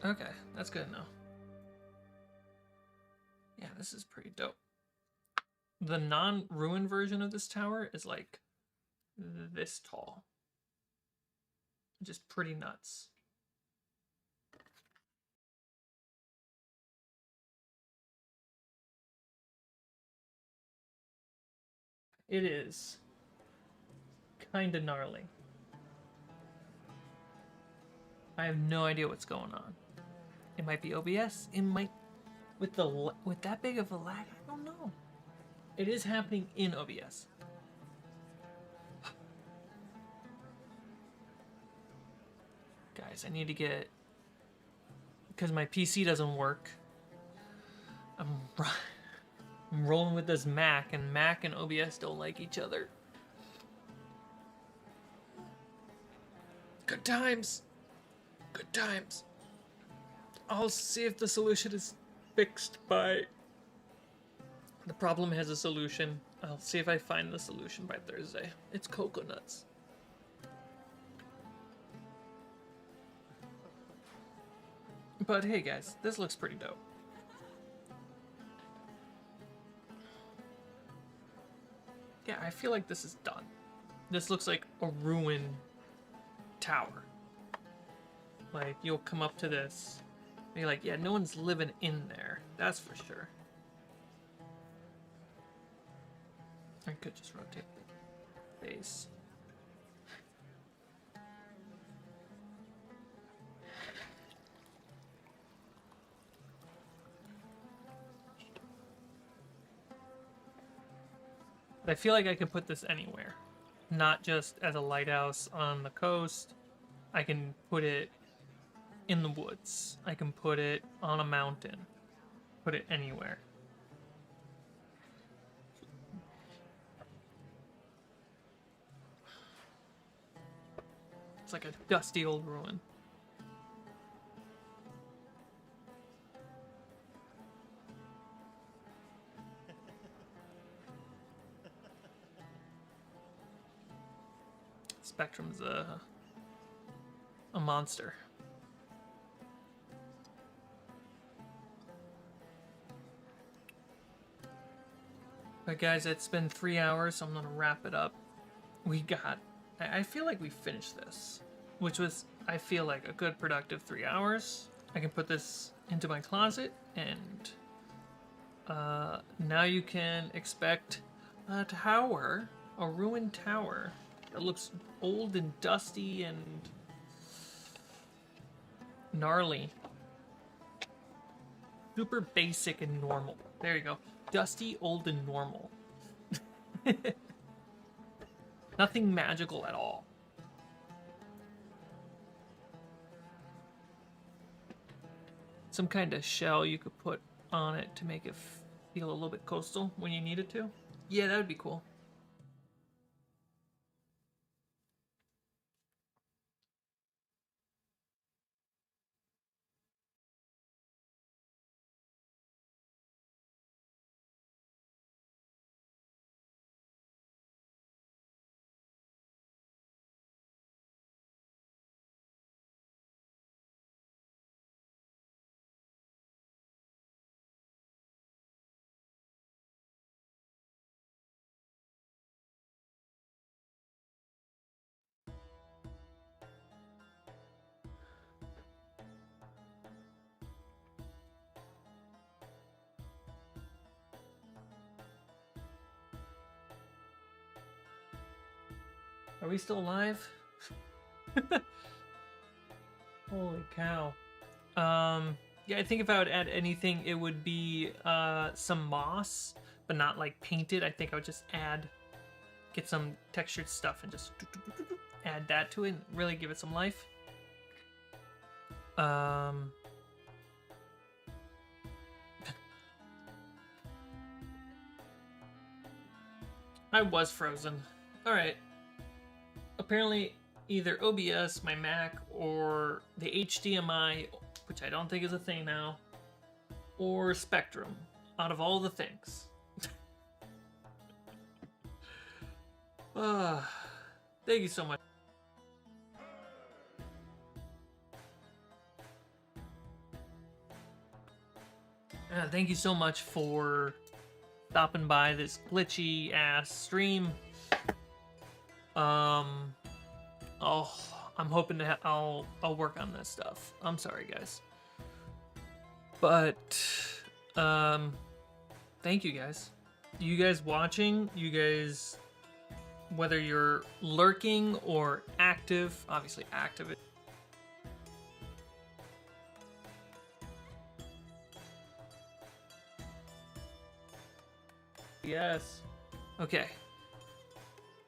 Okay, that's good enough. Yeah, this is pretty dope. The non-ruined version of this tower is like this tall. Just pretty nuts. It is kind of gnarly. I have no idea what's going on. It might be OBS. It might with that big of a lag. I don't know. It is happening in OBS. Guys, I need to get, because my PC doesn't work. I'm rolling with this Mac, and Mac and OBS don't like each other. Good times. Good times. I'll see if the solution is fixed by... The problem has a solution. I'll see if I find the solution by Thursday. It's coconuts. But hey guys, this looks pretty dope. Yeah, I feel like this is done. This looks like a ruined tower. Like, you'll come up to this, and you're like, yeah, no one's living in there. That's for sure. I could just rotate the base. I feel like I could put this anywhere, not just as a lighthouse on the coast. I can put it in the woods. I can put it on a mountain. Put it anywhere. It's like a dusty old ruin. Spectrum's a monster. But guys, it's been 3 hours, so I'm gonna wrap it up. I feel like we finished this, which was, I feel like, a good productive 3 hours. I can put this into my closet, and now you can expect a tower, a ruined tower. It looks old and dusty and gnarly. Super basic and normal. There you go. Dusty, old, and normal. Nothing magical at all. Some kind of shell you could put on it to make it feel a little bit coastal when you need it to. Yeah, that would be cool. Are we still alive? Holy cow. Yeah, I think if I would add anything, it would be some moss, but not like painted. I think I would just get some textured stuff and just add that to it and really give it some life. I was frozen. Alright. Apparently, either OBS, my Mac, or the HDMI, which I don't think is a thing now, or Spectrum, out of all the things. Thank you so much. Thank you so much for stopping by this glitchy ass stream. I'm hoping to I'll work on this stuff. I'm sorry, guys. But thank you guys. You guys watching, you guys, whether you're lurking or active, obviously active. Yes. Okay.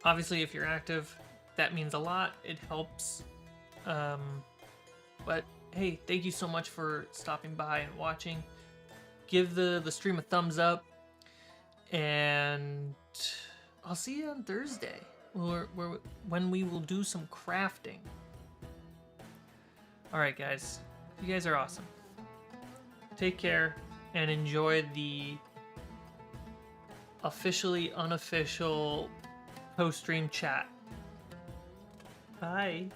Obviously, if you're active, that means a lot. It helps. But hey, thank you so much for stopping by and watching. Give the stream a thumbs up, and I'll see you on Thursday, when we will do some crafting. All right, guys. You guys are awesome. Take care and enjoy the officially unofficial post-stream chat. Bye.